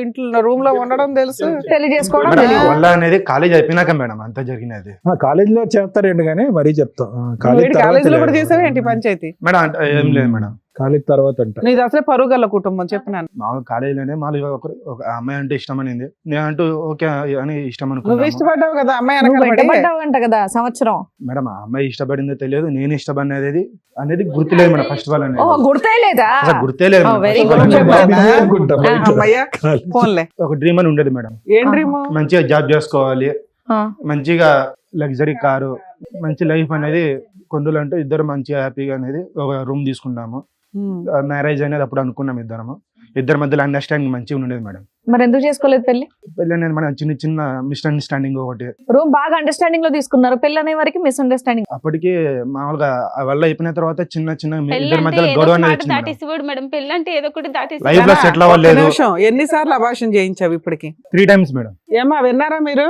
Speaker 4: ఇంట్లో రూమ్ లో ఉండడం తెలుసు,
Speaker 2: పెళ్లి చేసుకోవడం
Speaker 8: మేడం
Speaker 2: తెలియదు.
Speaker 8: వల్ల అనేది కాలేజ్ అయిపోయినాక మేడం అంతా జరిగినది.
Speaker 5: కాలేజీలో చేస్తారండి, కానీ మరీ చెప్తాం
Speaker 4: కాలేజీలో కూడా చేసావు ఏంటి పంచాయతీ?
Speaker 8: మేడం ఏం లేదు మేడం.
Speaker 5: కాలేజ్ తర్వాత అంట.
Speaker 4: నీది అసలే పరుగల్ల కుటుంబం చెప్పినాను.
Speaker 8: మామూలు కాలేజీలోనే మామూలుగా ఒక అమ్మాయి అంటే ఇష్టం అనింది, నేను అంటూ ఓకే అని ఇష్టం
Speaker 4: నువ్వు
Speaker 8: అనుకున్నాను
Speaker 4: ఇష్టపడ్డావు కదా అమ్మాయి
Speaker 2: నువ్వు
Speaker 4: వెనకాల పడి.
Speaker 2: వెంటబడ్డావంట కదా సంవత్సరం.
Speaker 8: మేడం. ఆ అమ్మాయి ఇష్టపడిందో తెలియదు, నేను ఇష్టపడినది అనేది గుర్తులేదు మేడం. ఫస్ట్ ఆల్ అనేది
Speaker 2: ఓహో, గుర్తే లేదా?
Speaker 8: అసలు గుర్తే లేదు
Speaker 2: Oh,
Speaker 8: madam.
Speaker 2: very
Speaker 8: First
Speaker 2: good.
Speaker 8: of all
Speaker 5: Bobby అనుకుంటా బయట.
Speaker 4: అమ్మయ్యా ఫోన్లే.
Speaker 8: ఒక డ్రీమ్ అని ఉండేది మేడం.
Speaker 4: ఏం డ్రీమ్?
Speaker 8: మంచిగా జాబ్ చేసుకోవాలి,
Speaker 2: ఆ.
Speaker 8: మంచిగా లగ్జరీ కారు, మంచి లైఫ్ అనేది కొండలు అంటూ ఇద్దరు మంచిగా హ్యాపీగా అనేది ఒక రూమ్ తీసుకున్నాము. మ్యారేజ్ అనేది అప్పుడు అనుకున్నాం ఇద్దరి మధ్యలో అండర్స్టాండింగ్ మంచిగా ఉండేది మేడం.
Speaker 2: మరి ఎందుకు చేసుకోలేదు పెళ్లి?
Speaker 8: పెళ్ళి అనేది మనం చిన్న చిన్న మిస్అండర్స్టాండింగ్ ఒకటి.
Speaker 2: రూమ్ బాగా అండర్స్టాండింగ్ లో తీసుకున్నారు, పెళ్లి అనే వరకు మిస్అండర్స్టాండింగ్.
Speaker 8: అప్పటికి మామూలుగా వల్ల అయిపోయిన తర్వాత చిన్న చిన్న
Speaker 3: పెళ్ళి
Speaker 8: ఇద్దరి
Speaker 3: అంటే
Speaker 8: మధ్యలో
Speaker 3: ఏదో
Speaker 8: గొడవ
Speaker 3: ఒక
Speaker 8: అనేది
Speaker 3: మాట
Speaker 8: వచ్చింది మేడం.
Speaker 3: దాటేసేవాడు మేడం. పెళ్ళి అంటే ఏదో ఒకటి దాటేసి
Speaker 8: లైఫ్ లో సెటిల్ అవ్వలేదు.
Speaker 4: ఎన్నిసార్లు అభాషణ చేయించావు ఇప్పటికి?
Speaker 8: 3 times మేడం.
Speaker 4: ఏమా విన్నారా మీరు?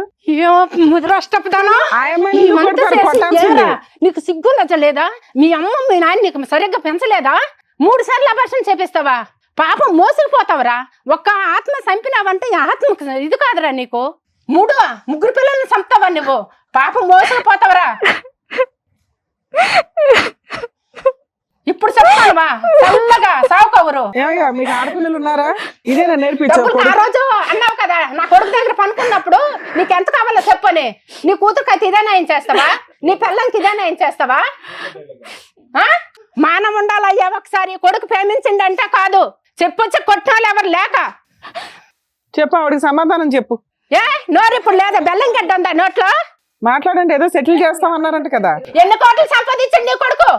Speaker 6: ముద్రష్టపదాను
Speaker 4: ఆ అమ్మాయిని ఎందుకు కొడతారు? కొట్టాల్సిందే.
Speaker 6: నీకు సిగ్గు నచ్చలేదా? మీ అమ్మ మీ నాయన నీకు సరిగ్గా పెంచలేదా? 3 సార్లు అభాషణ చేపిస్తావా? పాపం మోసుకుపోతావరా? ఒక్క ఆత్మ చంపినావంటే ఈ ఆత్మ ఇది కాదురా నీకు. 3 పిల్లల్ని చంపుతావా నువ్వు? పాపం మోసుకుపోతావరా? ఇప్పుడు చెప్తావా? చల్లగా సావుకోవరు.
Speaker 4: ఏమయ్యా మీకు ఆడపిల్లలు ఉన్నారా? ఇదేనా నేర్పించావు?
Speaker 6: డబ్బులు ఆ రోజు అన్నావు కదా, నా కొడుకు దగ్గర పనుకున్నప్పుడు నీకు ఎంత కావాలో చెప్పని. నీ కూతురుకి అయితే ఇదేనా ఏం చేస్తావా? నీ పిల్లలకి ఇదేనా ఏం చేస్తావా? మానం ఉండాలయ్యా. ఒకసారి కొడుకు ప్రేమించండి అంటే కాదు, చెప్పొచ్చి కొట్టాలి ఎవరు లేక.
Speaker 4: చెప్పు, ఆవిడకి సమాధానం చెప్పు.
Speaker 6: నోరు ఇప్పుడు లేదా? బెల్లం గడ్డ ఉందా నోట్లో?
Speaker 4: మాట్లాడండి. ఏదో సెటిల్ చేస్తామన్నారంట కదా.
Speaker 6: ఎన్ని కోట్లు సంపాదించండి నీ కొడుకు?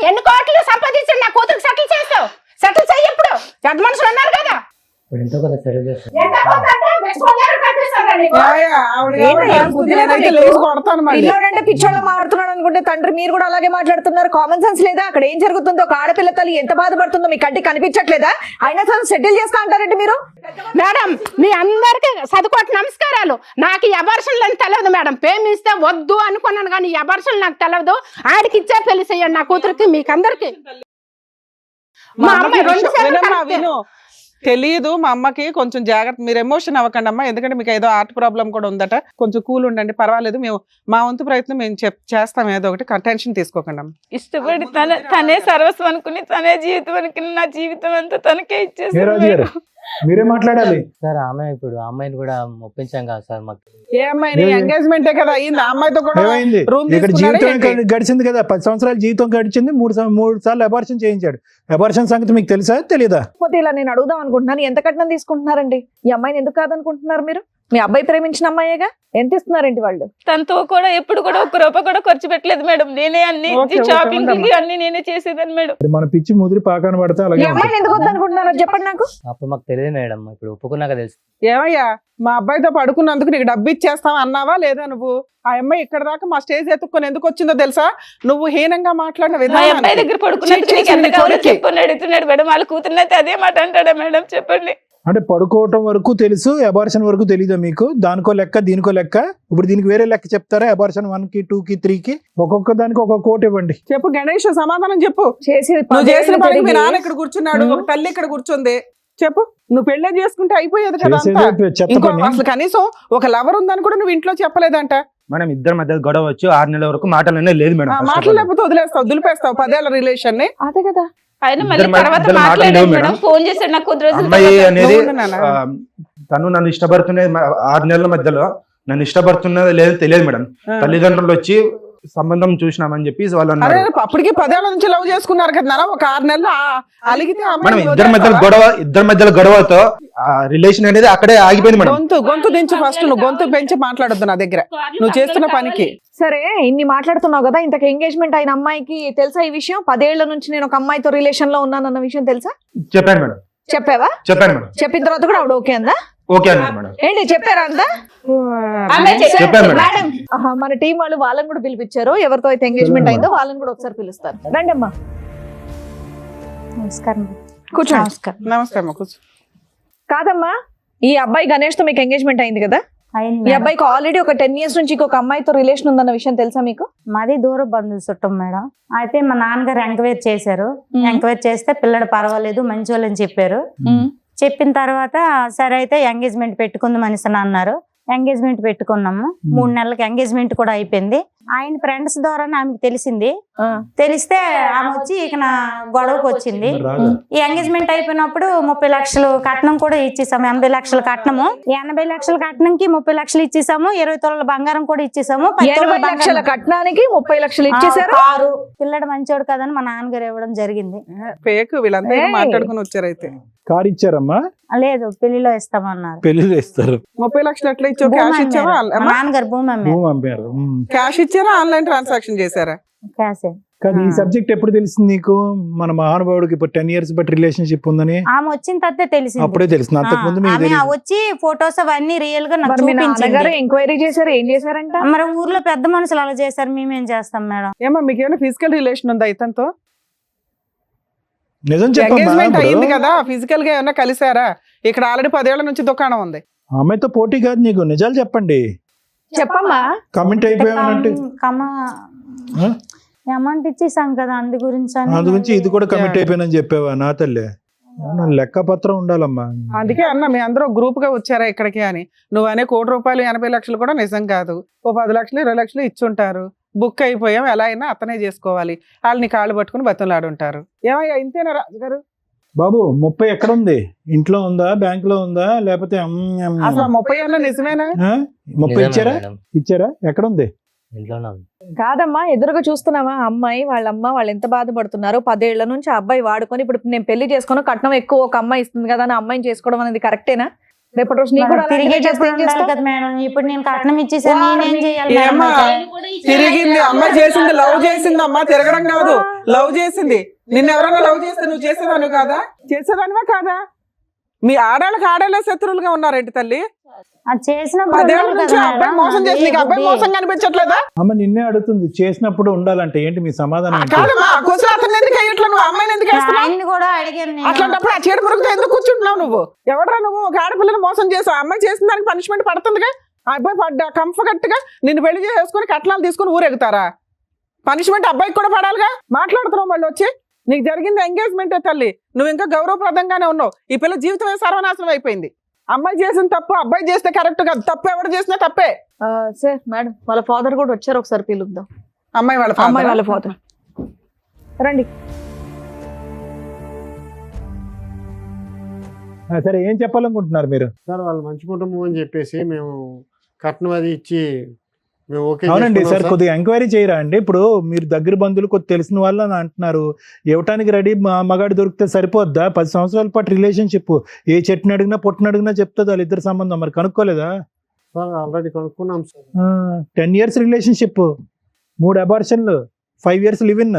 Speaker 6: ఎన్ని కోట్లు సంపాదించండి నా కూతురికి సెటిల్ చేస్తావు? సెటిల్ చెయ్యి. ఇప్పుడు పెద్ద మనుషులు ఉన్నారు కదా.
Speaker 2: పిల్లోడంటే పిచ్చోళ్ళ మాట్లాడుతున్నాడు అనుకుంటే తండ్రి మీరు కూడా అలాగే మాట్లాడుతున్నారు. కామన్ సెన్స్ లేదా? అక్కడ ఏం జరుగుతుందో, ఒక ఆడపిల్ల తల్లి ఎంత బాధపడుతుందో మీ కంటికి కనిపించట్లేదా? అయినా సరే సెటిల్ చేస్తా అంటారంటే మీరు.
Speaker 6: మేడం మీ అందరికి చదువుకోటి నమస్కారాలు. నాకు ఈ అబార్షన్లు అని తెలియదు మేడం. ప్రేమిస్తే వద్దు అనుకున్నాను కానీ ఈ అబార్షన్లు నాకు తెలియదు. ఆడికి ఇచ్చే పెళ్లి చెయ్యండి నా కూతురికి. మీకు అందరికి మా అమ్మాయి 2 సార్లు
Speaker 4: విను. తెలియదు మా అమ్మకి, కొంచెం జాగ్రత్త, మీరు ఎమోషన్ అవ్వకండి అమ్మా, ఎందుకంటే మీకు ఏదో హార్ట్ ప్రాబ్లం కూడా ఉందట, కొంచెం కూల్ ఉండండి, పర్వాలేదు, మేము మా వంతు ప్రయత్నం మేము చేస్తాం, ఏదో ఒకటి టెన్షన్ తీసుకోకండి అమ్మ.
Speaker 3: ఇష్టపడి తనే సర్వస్వం అనుకుని, తనే జీవితం అనుకుని, నా జీవితం అంతా తనకే
Speaker 5: ఏ
Speaker 3: ఇచ్చేసాను
Speaker 5: రాజు గారు మీరే మాట్లాడాలి.
Speaker 9: సార్ ఆమె ఇప్పుడు అమ్మాయిని కూడా ఒప్పించాం కదా సార్ మాకు.
Speaker 4: ఏ అమ్మాయి ఎంగేజ్మెంటే కదా అయింది, ఆ అమ్మాయితో కూడా
Speaker 5: ఏమైంది
Speaker 4: రూమ్
Speaker 5: ఇక్కడ జీవితం గడిచింది కదా, 10 సంవత్సరాల జీవితం గడిచింది, 3 సార్లు అబార్షన్ చేయించాడు. అబార్షన్ సంగతి మీకు తెలుసా తెలీదా?
Speaker 2: కాకపోతే ఇలా నేను అడుగుదాం అనుకుంటున్నాను, ఎంత కట్నం తీసుకుంటున్నారండి ఈ అమ్మాయిని? ఎందుకు కాదనుకుంటున్నారు మీరు? మీ అబ్బాయి ప్రేమించిన అమ్మాయేగా, ఎంత ఇస్తున్నారండి వాళ్ళు?
Speaker 3: తనతో కూడా ఎప్పుడు కూడా 1 రూపాయి కూడా ఖర్చు పెట్టలేదు మేడం. నేనే అన్ని షాపింగ్ అన్ని నేనే చేసేదాన్ని మేడం.
Speaker 5: మన పిచ్చి ముదిరి పాకాన పడితే
Speaker 2: ఈ
Speaker 5: అలాగే
Speaker 2: అమ్మాయిని ఎందుకు వద్దనుకుంటున్నారో చెప్పండి నాకు.
Speaker 9: అప్పుడు మాకు తెలియదు మేడం, ఇప్పుడు ఒప్పుకున్నాక తెలుసు.
Speaker 4: ఏమయ్యా మా అబ్బాయితో పడుకున్నందుకు నీకు డబ్బు ఇచ్చేస్తావా అన్నావా లేదా? నువ్వు ఆ అమ్మాయి ఇక్కడ దాకా మా స్టేజ్ ఎత్తుక్కొని ఎందుకు వచ్చిందో తెలుసా? నువ్వు హీనంగా మాట్లాడిన
Speaker 3: మా
Speaker 4: విధానం.
Speaker 3: అబ్బాయి దగ్గర పడుకున్నట్టు నీకు ఎంత కావాలో చెప్పని అడుగుతున్నాడు మేడం. వాళ్ళ కూతురునైతే అదే మాట అంటాడా మేడం? చెప్పండి.
Speaker 5: అంటే పడుకోవటం వరకు తెలుసు, అబార్షన్ వరకు తెలీదా మీకు? దానికో లెక్క దీనికో లెక్క. ఇప్పుడు దీనికి వేరే లెక్క చెప్తారా? అబార్షన్ 1కి 2కి 3కి ఒక్కొక్క దానికి ఒక్కొక్క కోట్ ఇవ్వండి.
Speaker 4: చెప్పు గణేష్, సమాధానం చెప్పు.
Speaker 2: చేసేది
Speaker 4: నువ్వు చేసిన
Speaker 2: పదేళ్ళు
Speaker 4: పనికి మీ
Speaker 2: జరిగి-
Speaker 4: నాన్న ఇక్కడ కూర్చున్నాడు, ఒక తల్లి ఇక్కడ కూర్చుంది. చెప్పు, నువ్వు పెళ్ళే చేసుకుంటే అయిపోయేది కదా అంతా.
Speaker 5: చేసేది చెత్త
Speaker 4: ఇంకో
Speaker 5: పని.
Speaker 4: అసలు కనీసం ఒక లవర్ ఉందని కూడా నువ్వు ఇంట్లో చెప్పలేదంట.
Speaker 8: మేడం ఇద్దరి మధ్య గొడవ వచ్చి 6 నెలల వరకు మాటలనే లేదు మేడం. first of all.
Speaker 4: మాటలు లేకపోతే వదిలేస్తావు, దులిపేస్తావు 10 ఏళ్ల రిలేషన్ ని.
Speaker 2: అదే కదా.
Speaker 3: ఆయన మళ్ళీ
Speaker 8: ఇద్దరు
Speaker 3: తర్వాత
Speaker 8: ఇద్దరు
Speaker 3: మాట్లాడాడు
Speaker 8: మాట్లాడలేవు
Speaker 3: మేడం.
Speaker 8: మేడం.
Speaker 3: ఫోన్ చేశాడు నాకు కొద్ది రోజుల
Speaker 8: అమ్మాయి
Speaker 3: తర్వాత.
Speaker 8: అనేది
Speaker 4: నువ్వు నాన్న.
Speaker 8: తను నన్ను ఇష్టపడుతున్నది 6 నెలల మధ్యలో నన్ను ఇష్టపడుతున్నది లేదో తెలియదు మేడం. తల్లిదండ్రులు వచ్చి సంబంధం చూసినామని చెప్పి వాళ్ళు
Speaker 4: అరే
Speaker 8: అన్నారు.
Speaker 4: అప్పటికి 10 ఏళ్ల నుంచి లవ్ చేసుకున్నారు కదా నాన్న, ఒక 6 నెలలు అలిగితే ఆ
Speaker 8: మనం
Speaker 4: అమ్మాయిని
Speaker 8: ఇద్దరి మధ్యలో గొడవతో రిలేషన్ అనేది అక్కడే ఆగిపోయింది మేడం.
Speaker 4: గొంతు దించు ఫస్ట్, నువ్వు గొంతు పెంచి మాట్లాడొద్దు నా దగ్గర నువ్వు చేస్తున్న పనికి.
Speaker 2: సరే ఇన్ని మాట్లాడుతున్నావు కదా, ఇంతకు ఎంగేజ్మెంట్ అయిన అమ్మాయికి తెలుసా ఈ విషయం? 10 ఏళ్ల నుంచి నేను ఒక అమ్మాయితో రిలేషన్ లో ఉన్నానన్న విషయం తెలుసా?
Speaker 8: చెప్పాను మేడం.
Speaker 2: చెప్పావా?
Speaker 8: చెప్పాను మేడం.
Speaker 2: చెప్పిన తర్వాత కూడా ఆవిడ ఓకే అందా?
Speaker 8: ఓకే అన్నారు మేడం.
Speaker 2: ఏంటి చెప్పారా అంతా?
Speaker 8: చెప్పాను మేడం.
Speaker 2: మేడం, మన టీం వాళ్ళు వాళ్ళని కూడా పిలిపించారు. ఎవరితో అయితే ఎంగేజ్మెంట్ అయిందో వాళ్ళని కూడా ఒకసారి పిలుస్తారు. రండి అమ్మా,
Speaker 7: నమస్కారం.
Speaker 2: కూర్చోండి.
Speaker 7: నమస్కారం.
Speaker 4: నమస్తే అమ్మ, కూర్చో.
Speaker 2: కాదమ్మా, ఈ అబ్బాయి గణేష్ తో మీకు ఎంగేజ్మెంట్ అయింది కదా?
Speaker 7: అయింది
Speaker 2: ఈ
Speaker 7: మేడం.
Speaker 2: అబ్బాయికి ఆల్రెడీ ఒక 10 years నుంచి ఇంకొక అమ్మాయితో రిలేషన్ ఉందన్న విషయం తెలుసా మీకు?
Speaker 7: మాది దూర బంధువు చుట్టం మేడం. అయితే మా నాన్నగారు ఎంక్వైరీ చేశారు. ఎంక్వైరీ చేస్తే పిల్లడు పర్వాలేదు మంచి వాళ్ళని చెప్పారు. చెప్పిన తర్వాత సరే అయితే ఎంగేజ్మెంట్ పెట్టుకుందాం అనేసి అన్నారు. ఎంగేజ్మెంట్ పెట్టుకున్నాము. 3 నెలలకి ఎంగేజ్మెంట్ కూడా అయిపోయింది. ఆయన ఫ్రెండ్స్ ద్వారా ఆమెకు తెలిసింది. తెలిస్తే ఆమె వచ్చి ఇక నా గొడవకు వచ్చింది. ఈ ఎంగేజ్మెంట్ అయిపోయినప్పుడు 30 లక్షలు కట్నం కూడా ఇచ్చేసాము. 80 లక్షల కట్నము, 80 లక్షల కట్నంకి 30 లక్షలు ఇచ్చేసాము. 20 తులాల బంగారం కూడా ఇచ్చేసాము.
Speaker 2: 20 లక్షల కట్నానికి 30 లక్షలు ఇచ్చేసారు.
Speaker 7: కారు పిల్లడు మంచోడు కదని మా నాన్నగారు ఇవ్వడం జరిగింది.
Speaker 4: ఫేక్ వీళ్ళంతా ఏం మాట్లాడుకుని వచ్చారు. అయితే
Speaker 5: కారు ఇచ్చారమ్మా?
Speaker 7: లేదు పెళ్లిలో ఇస్తామన్నారు.
Speaker 5: పెళ్లి ఇస్తారు.
Speaker 4: 30 లక్షలు ఎట్లా ఇచ్చావు?
Speaker 7: భూమి
Speaker 4: క్యాష్ ఇచ్చావా?
Speaker 7: అమ్మారు. మా నాన్నగారు భూమి అమ్మారు.
Speaker 5: భూమి అమ్మారు.
Speaker 4: క్యాష్ ఇచ్చారా? ఆన్లైన్ ట్రాన్సాక్షన్ చేశారా?
Speaker 7: క్యాషే.
Speaker 5: కానీ ఈ సబ్జెక్ట్ ఎప్పుడు తెలిసింది నీకు? మన మహానుభావుడికి ఇప్పుడు 10 years బట్టి రిలేషన్షిప్ ఉందని
Speaker 7: ఆమె వచ్చిన తర్వాత తెలిసింది.
Speaker 5: అప్పుడే తెలిసింది. అంతకు ముందు మీకు
Speaker 7: ఆమె
Speaker 5: తెలియదు.
Speaker 7: వచ్చి ఫొటోస్ అవన్నీ రియల్ గా నాకు
Speaker 2: మరి మీ నాన్నగారు
Speaker 7: చూపించింది.
Speaker 2: ఎంక్వైరీ చేశారు, ఏం చేశారంట?
Speaker 7: మరి ఊర్లో పెద్ద మనుషులు అలా చేశారు, మేమేం చేస్తాం మేడం?
Speaker 4: ఏమో మీకు ఏమైనా ఫిజికల్ రిలేషన్ ఉందా ఇతనితో?
Speaker 5: నిజం చెప్పమ్మా.
Speaker 4: ఎంగేజ్మెంట్ అయింది
Speaker 5: ఇప్పుడు
Speaker 4: కదా, ఫిజికల్ గా ఏమైనా కలిసారా? ఇక్కడ ఆల్రెడీ 10 ఏళ్ల నుంచి దుకాణం ఉంది.
Speaker 5: అమ్మాయితో పోటీ కాదు నీకు, నిజాలు చెప్పండి.
Speaker 2: చెప్పమ్మా.
Speaker 5: కమెంట్ అయిపోయామంటే
Speaker 7: అమౌంట్ ఇచ్చేసాం కదా, అందు గురించి అని
Speaker 5: అందు గురించి ఇది కూడా కమిట్ అయిపోయినని చెప్పావా? నా తల్లి, లెక్క పత్రం ఉండాలమ్మా.
Speaker 4: అందుకే అన్న మీ అందరూ గ్రూప్ గా వచ్చారా ఇక్కడికి అని. నువ్వు అనే 1 కోటి రూపాయలు 80 లక్షలు కూడా నిజం కాదు. ఓ 10 లక్షలు 20 లక్షలు ఇచ్చుంటారు. బుక్ అయిపోయాం, ఎలా అయినా అతనే చేసుకోవాలి. వాళ్ళని కాళ్ళు పట్టుకుని బతులాడుంటారు. ఏమయ్యా ఇంతేనా రాజుగారు?
Speaker 5: బాబు 30 ఎక్కడ ఉంది? ఇంట్లో ఉందా, బ్యాంక్ లో ఉందా, లేకపోతే
Speaker 4: అసలు 30 ఏళ్ళ నిజమేనా?
Speaker 5: 30 ఇచ్చారా?
Speaker 9: మేడం
Speaker 5: ఇచ్చారా? ఎక్కడ ఉంది?
Speaker 9: ఇంట్లోనే ఉంది.
Speaker 2: కాదమ్మా, ఎదురుగా చూస్తున్నావా అమ్మాయి వాళ్ళ అమ్మ వాళ్ళు ఎంత బాధపడుతున్నారు? 10 ఏళ్ల నుంచి ఆ అబ్బాయి వాడుకొని ఇప్పుడు నేను పెళ్లి చేసుకుని కట్నం ఎక్కువ ఒక అమ్మాయి ఇస్తుంది కదా అని అమ్మాయిని చేసుకోవడం అనేది కరెక్టేనా? రేపటి రోజు నీకు కూడా అలాంటిదే
Speaker 7: తిరిగి
Speaker 2: చేస్తే ఏం చేస్తావు?
Speaker 7: కదా మేడం. ఇప్పుడు నేను కట్నం ఇచ్చేసాను, నేనేం చేయాలి మేడం?
Speaker 4: ఏమ్మా తిరిగింది? అమ్మ చేసింది లవ్ చేసింది అమ్మా, తిరగడం కాదు, లవ్ చేసింది. నిన్ను ఎవరైనా లవ్ చేస్తే నువ్వు చేసేదాను కాదా? చేసేదానివా కాదా? మీ ఆడాళ్ళకి ఆడాళ్ళ శత్రువులుగా ఉన్నారేంటి తల్లి?
Speaker 7: అది చేసినప్పుడు
Speaker 4: 10 ఏళ్ల
Speaker 7: ఉండాలి
Speaker 4: నుంచి
Speaker 7: కదా
Speaker 4: అబ్బాయి
Speaker 7: మేడం.
Speaker 4: మోసం చేసి నీకు అబ్బాయి
Speaker 7: అది
Speaker 4: మోసం కనిపించట్లేదా?
Speaker 5: అమ్మ నిన్నే అడుగుతుంది, చేసినప్పుడు ఉండాలంటే ఏంటి మీ సమాధానం ఏంటి?
Speaker 4: కాదమ్మా, క్వశ్చన్ అతను ఎందుకు అయ్యట్లా? నువ్వు అమ్మాయిని ఎందుకు వేస్తున్నావు?
Speaker 7: ఆయన్ని కూడా అడిగాను నేను.
Speaker 4: అట్లాంటప్పుడు ఆ చీడ పురుగుతో ఎందుకు కూర్చుంటున్నావు నువ్వు? ఎవడరా నువ్వు? ఒక ఆడపిల్లని మోసం చేసావు, అమ్మాయి చేసిన దానికి పనిష్మెంట్ పడుతుందిగా. ఆ అబ్బాయి పడ్డా కంఫర్ట్ గా నిన్ను పెళ్లి చేసుకుని కట్నాలు తీసుకుని ఊరెగుతారా? పనిష్మెంట్ అబ్బాయికి కూడా పడాలిగా. మాట్లాడుతున్నావు మళ్ళీ వచ్చి నీకు జరిగింది ఎంగేజ్మెంటే తల్లి, నువ్వు ఇంకా గౌరవప్రదంగానే ఉన్నావు. ఈ పిల్ల జీవితమే సర్వనాశనం అయిపోయింది. అమ్మాయి చేసిన తప్పు అబ్బాయి చేస్తే కరెక్ట్ కాదు, తప్పు ఎవరు చేసినా తప్పే.
Speaker 2: సార్ మేడం వాళ్ళ ఫాదర్ కూడా వచ్చారు, ఒకసారి పిలుద్దాం.
Speaker 4: అమ్మాయి వాళ్ళ
Speaker 2: ఫాదర్ రండి.
Speaker 5: సరే ఏం చెప్పాలనుకుంటున్నారు మీరు?
Speaker 10: సార్ వాళ్ళు మంచి కుటుంబం అని చెప్పేసి మేము కట్నం అది ఇచ్చి మేము ఓకే.
Speaker 5: అవునండి సార్, కొద్దిగా ఎంక్వైరీ చేయరా అండి. ఇప్పుడు మీరు దగ్గర బంధువులు కొద్ది తెలిసిన వాళ్ళు అని అంటున్నారు, ఇవ్వటానికి రెడీ మగాడు దొరికితే సరిపోద్దా? 10 సంవత్సరాల పాటు రిలేషన్షిప్, ఏ చెట్టుని అడిగినా పొట్టుని అడిగినా చెప్తుంది వాళ్ళిద్దరు సంబంధం. మరి కనుక్కోలేదా?
Speaker 10: సార్ ఆల్రెడీ కనుక్కున్నాం సార్.
Speaker 5: 10 years రిలేషన్షిప్, 3 అబార్షన్లు, 5 years live in,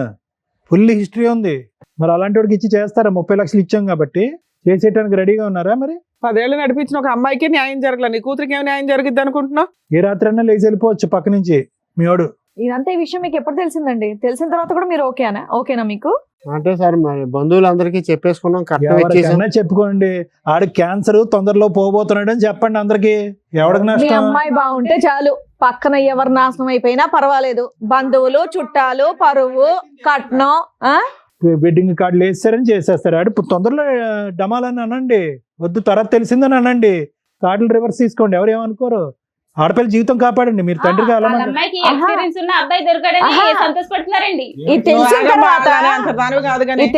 Speaker 5: full history ఉంది. మరి అలాంటి వాడికి ఇచ్చి చేస్తారా? 30 లక్షలు ఇచ్చాం కాబట్టి చేసేయడానికి రెడీగా ఉన్నారా? మరి
Speaker 4: 10 ఏళ్ళు నడిపించిన ఒక అమ్మాయికి న్యాయం జరగల, నీ కూతురికి ఏమి న్యాయం జరిగిద్ది అనుకుంటున్నావు?
Speaker 5: ఏ రాత్రి అన్నా లేచి వెళ్ళిపోవచ్చు పక్క నుంచి మీ వాడు.
Speaker 2: ఇదంతా ఈ విషయం మీకు ఎప్పుడు తెలిసిందండి? తెలిసిన తర్వాత కూడా మీరు ఓకేనా మీకు?
Speaker 10: అంటే సార్ మరి బంధువులందరికీ చెప్పేసుకున్నాం, కట్నం ఇచ్చేసాం.
Speaker 5: ఎవరికన్నా చెప్పుకోండి, ఆడు క్యాన్సర్ తొందరలో పోబోతున్నాడు అని చెప్పండి అందరికి. ఎవరికి
Speaker 2: మీ
Speaker 5: నష్టం?
Speaker 2: అమ్మాయి బాగుంటే చాలు, పక్కన ఎవరు నాశనం అయిపోయినా పర్వాలేదు. బంధువులు, చుట్టాలు, పరువు, కట్నం,
Speaker 5: వెడ్డింగ్ కార్డులు వేస్తారని చేసేస్తారు. ఆడు తొందరలో డమాలని అనండి, వద్దు తర్వాత తెలిసిందని అనండి, కార్డులు రివర్స్ తీసుకోండి, ఎవరు ఏమనుకోరు. ఆడపిల్ల జీవితం కాపాడండి, మీరు తండ్రిగా అలా
Speaker 3: అమ్మాయికి ఎక్స్పీరియన్స్ ఉన్న అబ్బాయి దొరకడని సంతోషపడుతున్నారండి.
Speaker 2: ఇది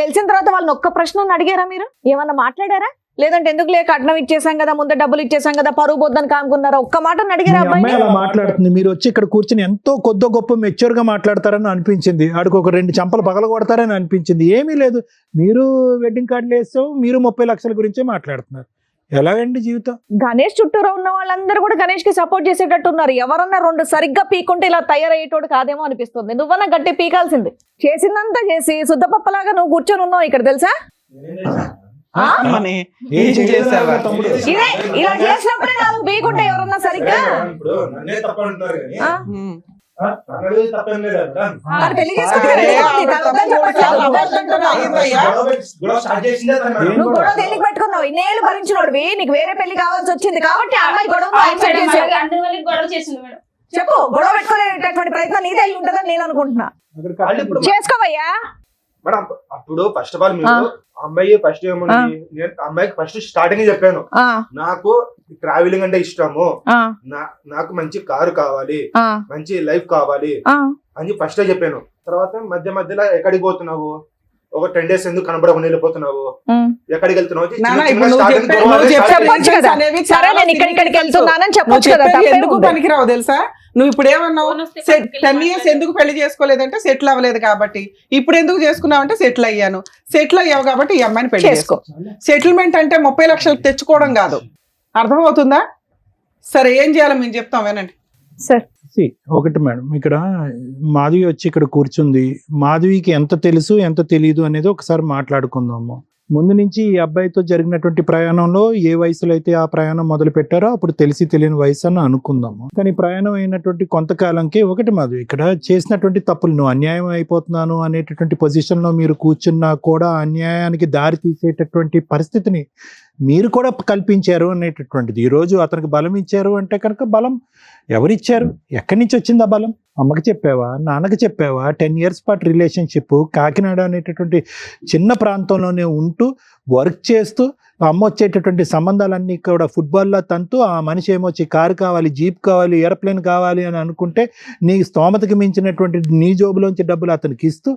Speaker 2: తెలిసిన తర్వాత వాళ్ళని ఒక్క ప్రశ్న అడిగారా మీరు? ఏమన్నా మాట్లాడారా? లేదంటే ఎందుకు లేక కట్నం ఇచ్చేసాం కదా, ముందు డబ్బులు ఇచ్చేసాం కదా, పరువు పోద్దని కానుకున్నారా? ఒక్క మాట అడిగారా?
Speaker 5: అమ్మాయి అలా మాట్లాడుతుంది, మీరు వచ్చి ఇక్కడ కూర్చుని ఎంతో కొద్ది గొప్ప మెచ్యూర్ గా మాట్లాడతారని అనిపించింది. ఆడికి ఒక 2 చెంపలు పగల కొడతారని అనిపించింది. ఏమీ లేదు, మీరు వెడ్డింగ్ కార్డులు వేస్తాం, మీరు 30 లక్షల గురించే మాట్లాడుతున్నారు. ఎలాగండి జీవితం?
Speaker 2: గణేష్ చుట్టూరా ఉన్న వాళ్ళందరూ కూడా గణేష్ కి సపోర్ట్ చేసేటట్టు ఉన్నారు. ఎవరన్నా 2 సరిగ్గా పీకుంటే ఇలా తయారయ్యేటోడు కాదేమో అనిపిస్తుంది. నువ్వన్నా గట్టి పీకాల్సింది. చేసిందంతా చేసి శుద్ధపప్పలాగా నువ్వు కూర్చొని ఉన్నావు ఇక్కడ, తెలుసా? ఇలా చేసినప్పుడే కాదు, పీకుంటే ఎవరన్నా సరిగ్గా పెళ్లి నువ్వు గొడవ ఎందుకు పెట్టుకున్నావు? ఇన్నేళ్ళు భరించినోడివి, నీకు వేరే పెళ్లి కావాల్సి వచ్చింది కాబట్టి ఆ అమ్మాయి గొడవ చెప్పు. గొడవ పెట్టుకునేటటువంటి ప్రయత్నం నీదే అయి ఉంటుందని నేను అనుకుంటున్నా. చేసుకోవయ్యా.
Speaker 8: మేడం అప్పుడు ఫస్ట్ ఆఫ్ ఆల్ మీరు అమ్మాయి ఫస్ట్ ఏముంది, నేను అమ్మాయికి ఫస్ట్ స్టార్టింగ్ చెప్పాను, నాకు ట్రావెలింగ్ అంటే ఇష్టము, నాకు మంచి కారు కావాలి, మంచి లైఫ్ కావాలి అని ఫస్ట్ చెప్పాను. తర్వాత మధ్య మధ్యలో ఎక్కడికి పోతున్నావు, ఒక 10 days ఎందుకు కనబడకుండా వెళ్ళిపోతున్నావు, ఎక్కడికి వెళ్తున్నావు,
Speaker 4: ఎందుకు పనికిరావు తెలుసా? నువ్వు ఇప్పుడు ఏమన్నావు? 10 years ఎందుకు పెళ్లి చేసుకోలేదంటే సెటిల్ అవ్వలేదు కాబట్టి. ఇప్పుడు ఎందుకు చేసుకున్నావు అంటే సెటిల్ అయ్యాను. సెటిల్ అయ్యావు కాబట్టి ఈ అమ్మాయిని పెళ్లి చేసుకో. సెటిల్మెంట్ అంటే 30 లక్షలు తెచ్చుకోవడం కాదు, అర్థమవుతుందా? సరే ఏం చేయాలో మేము చెప్తాం, వినండి
Speaker 2: సార్.
Speaker 5: ఒకటి మేడం, ఇక్కడ మాధవి వచ్చి ఇక్కడ కూర్చుంది. మాధవికి ఎంత తెలుసు ఎంత తెలియదు అనేది ఒకసారి మాట్లాడుకుందాము. ముందు నుంచి ఈ అబ్బాయితో జరిగినటువంటి ప్రయాణంలో ఏ వయసులో అయితే ఆ ప్రయాణం మొదలు పెట్టారో అప్పుడు తెలిసి తెలియని వయసు అని అనుకుందాము. కానీ ప్రయాణం అయినటువంటి కొంతకాలంకి ఒకటి మాధవి ఇక్కడ చేసినటువంటి తప్పులు, నువ్వు అన్యాయం అయిపోతున్నాను అనేటటువంటి పొజిషన్లో మీరు కూర్చున్నా కూడా అన్యాయానికి దారి తీసేటటువంటి పరిస్థితిని మీరు కూడా కల్పించారు అనేటటువంటిది. ఈరోజు అతనికి బలం ఇచ్చారు అంటే కనుక బలం ఎవరిచ్చారు? ఎక్కడి నుంచి వచ్చింది ఆ బలం? అమ్మకి చెప్పావా, నాన్నకి చెప్పావా? 10 years పాటు రిలేషన్షిప్, కాకినాడ అనేటటువంటి చిన్న ప్రాంతంలోనే ఉంటూ వర్క్ చేస్తూ అమ్మ వచ్చేటటువంటి సంబంధాలన్నీ కూడా ఫుట్బాల్లో తంతూ, ఆ మనిషి ఏమొచ్చి కారు కావాలి, జీప్ కావాలి, ఏరోప్లేన్ కావాలి అని అనుకుంటే నీ స్తోమతకి మించినటువంటి నీ జోబులోంచి డబ్బులు అతనికి ఇస్తూ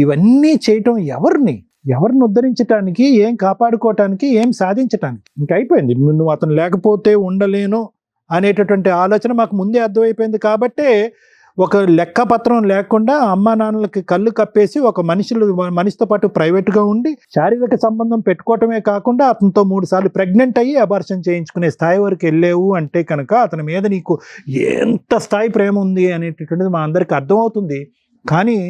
Speaker 5: ఇవన్నీ చేయటం ఎవరిని ఉద్ధరించడానికి, ఏం కాపాడుకోవటానికి, ఏం సాధించటానికి? ఇంకా అయిపోయింది. నువ్వు అతను లేకపోతే ఉండలేను అనేటటువంటి ఆలోచన మాకు ముందే అర్థమైపోయింది. కాబట్టే ఒక లెక్కపత్రం లేకుండా అమ్మా నాన్నలకి కళ్ళు కప్పేసి ఒక మనిషితో పాటు ప్రైవేట్గా ఉండి శారీరక సంబంధం పెట్టుకోవటమే కాకుండా అతనితో 3 సార్లు ప్రెగ్నెంట్ అయ్యి అబార్షన్ చేయించుకునే స్థాయి వరకు వెళ్ళేవు అంటే కనుక అతని మీద నీకు ఎంత స్థాయి ప్రేమ ఉంది అనేటటువంటిది మా అందరికి అర్థమవుతుంది. కానీ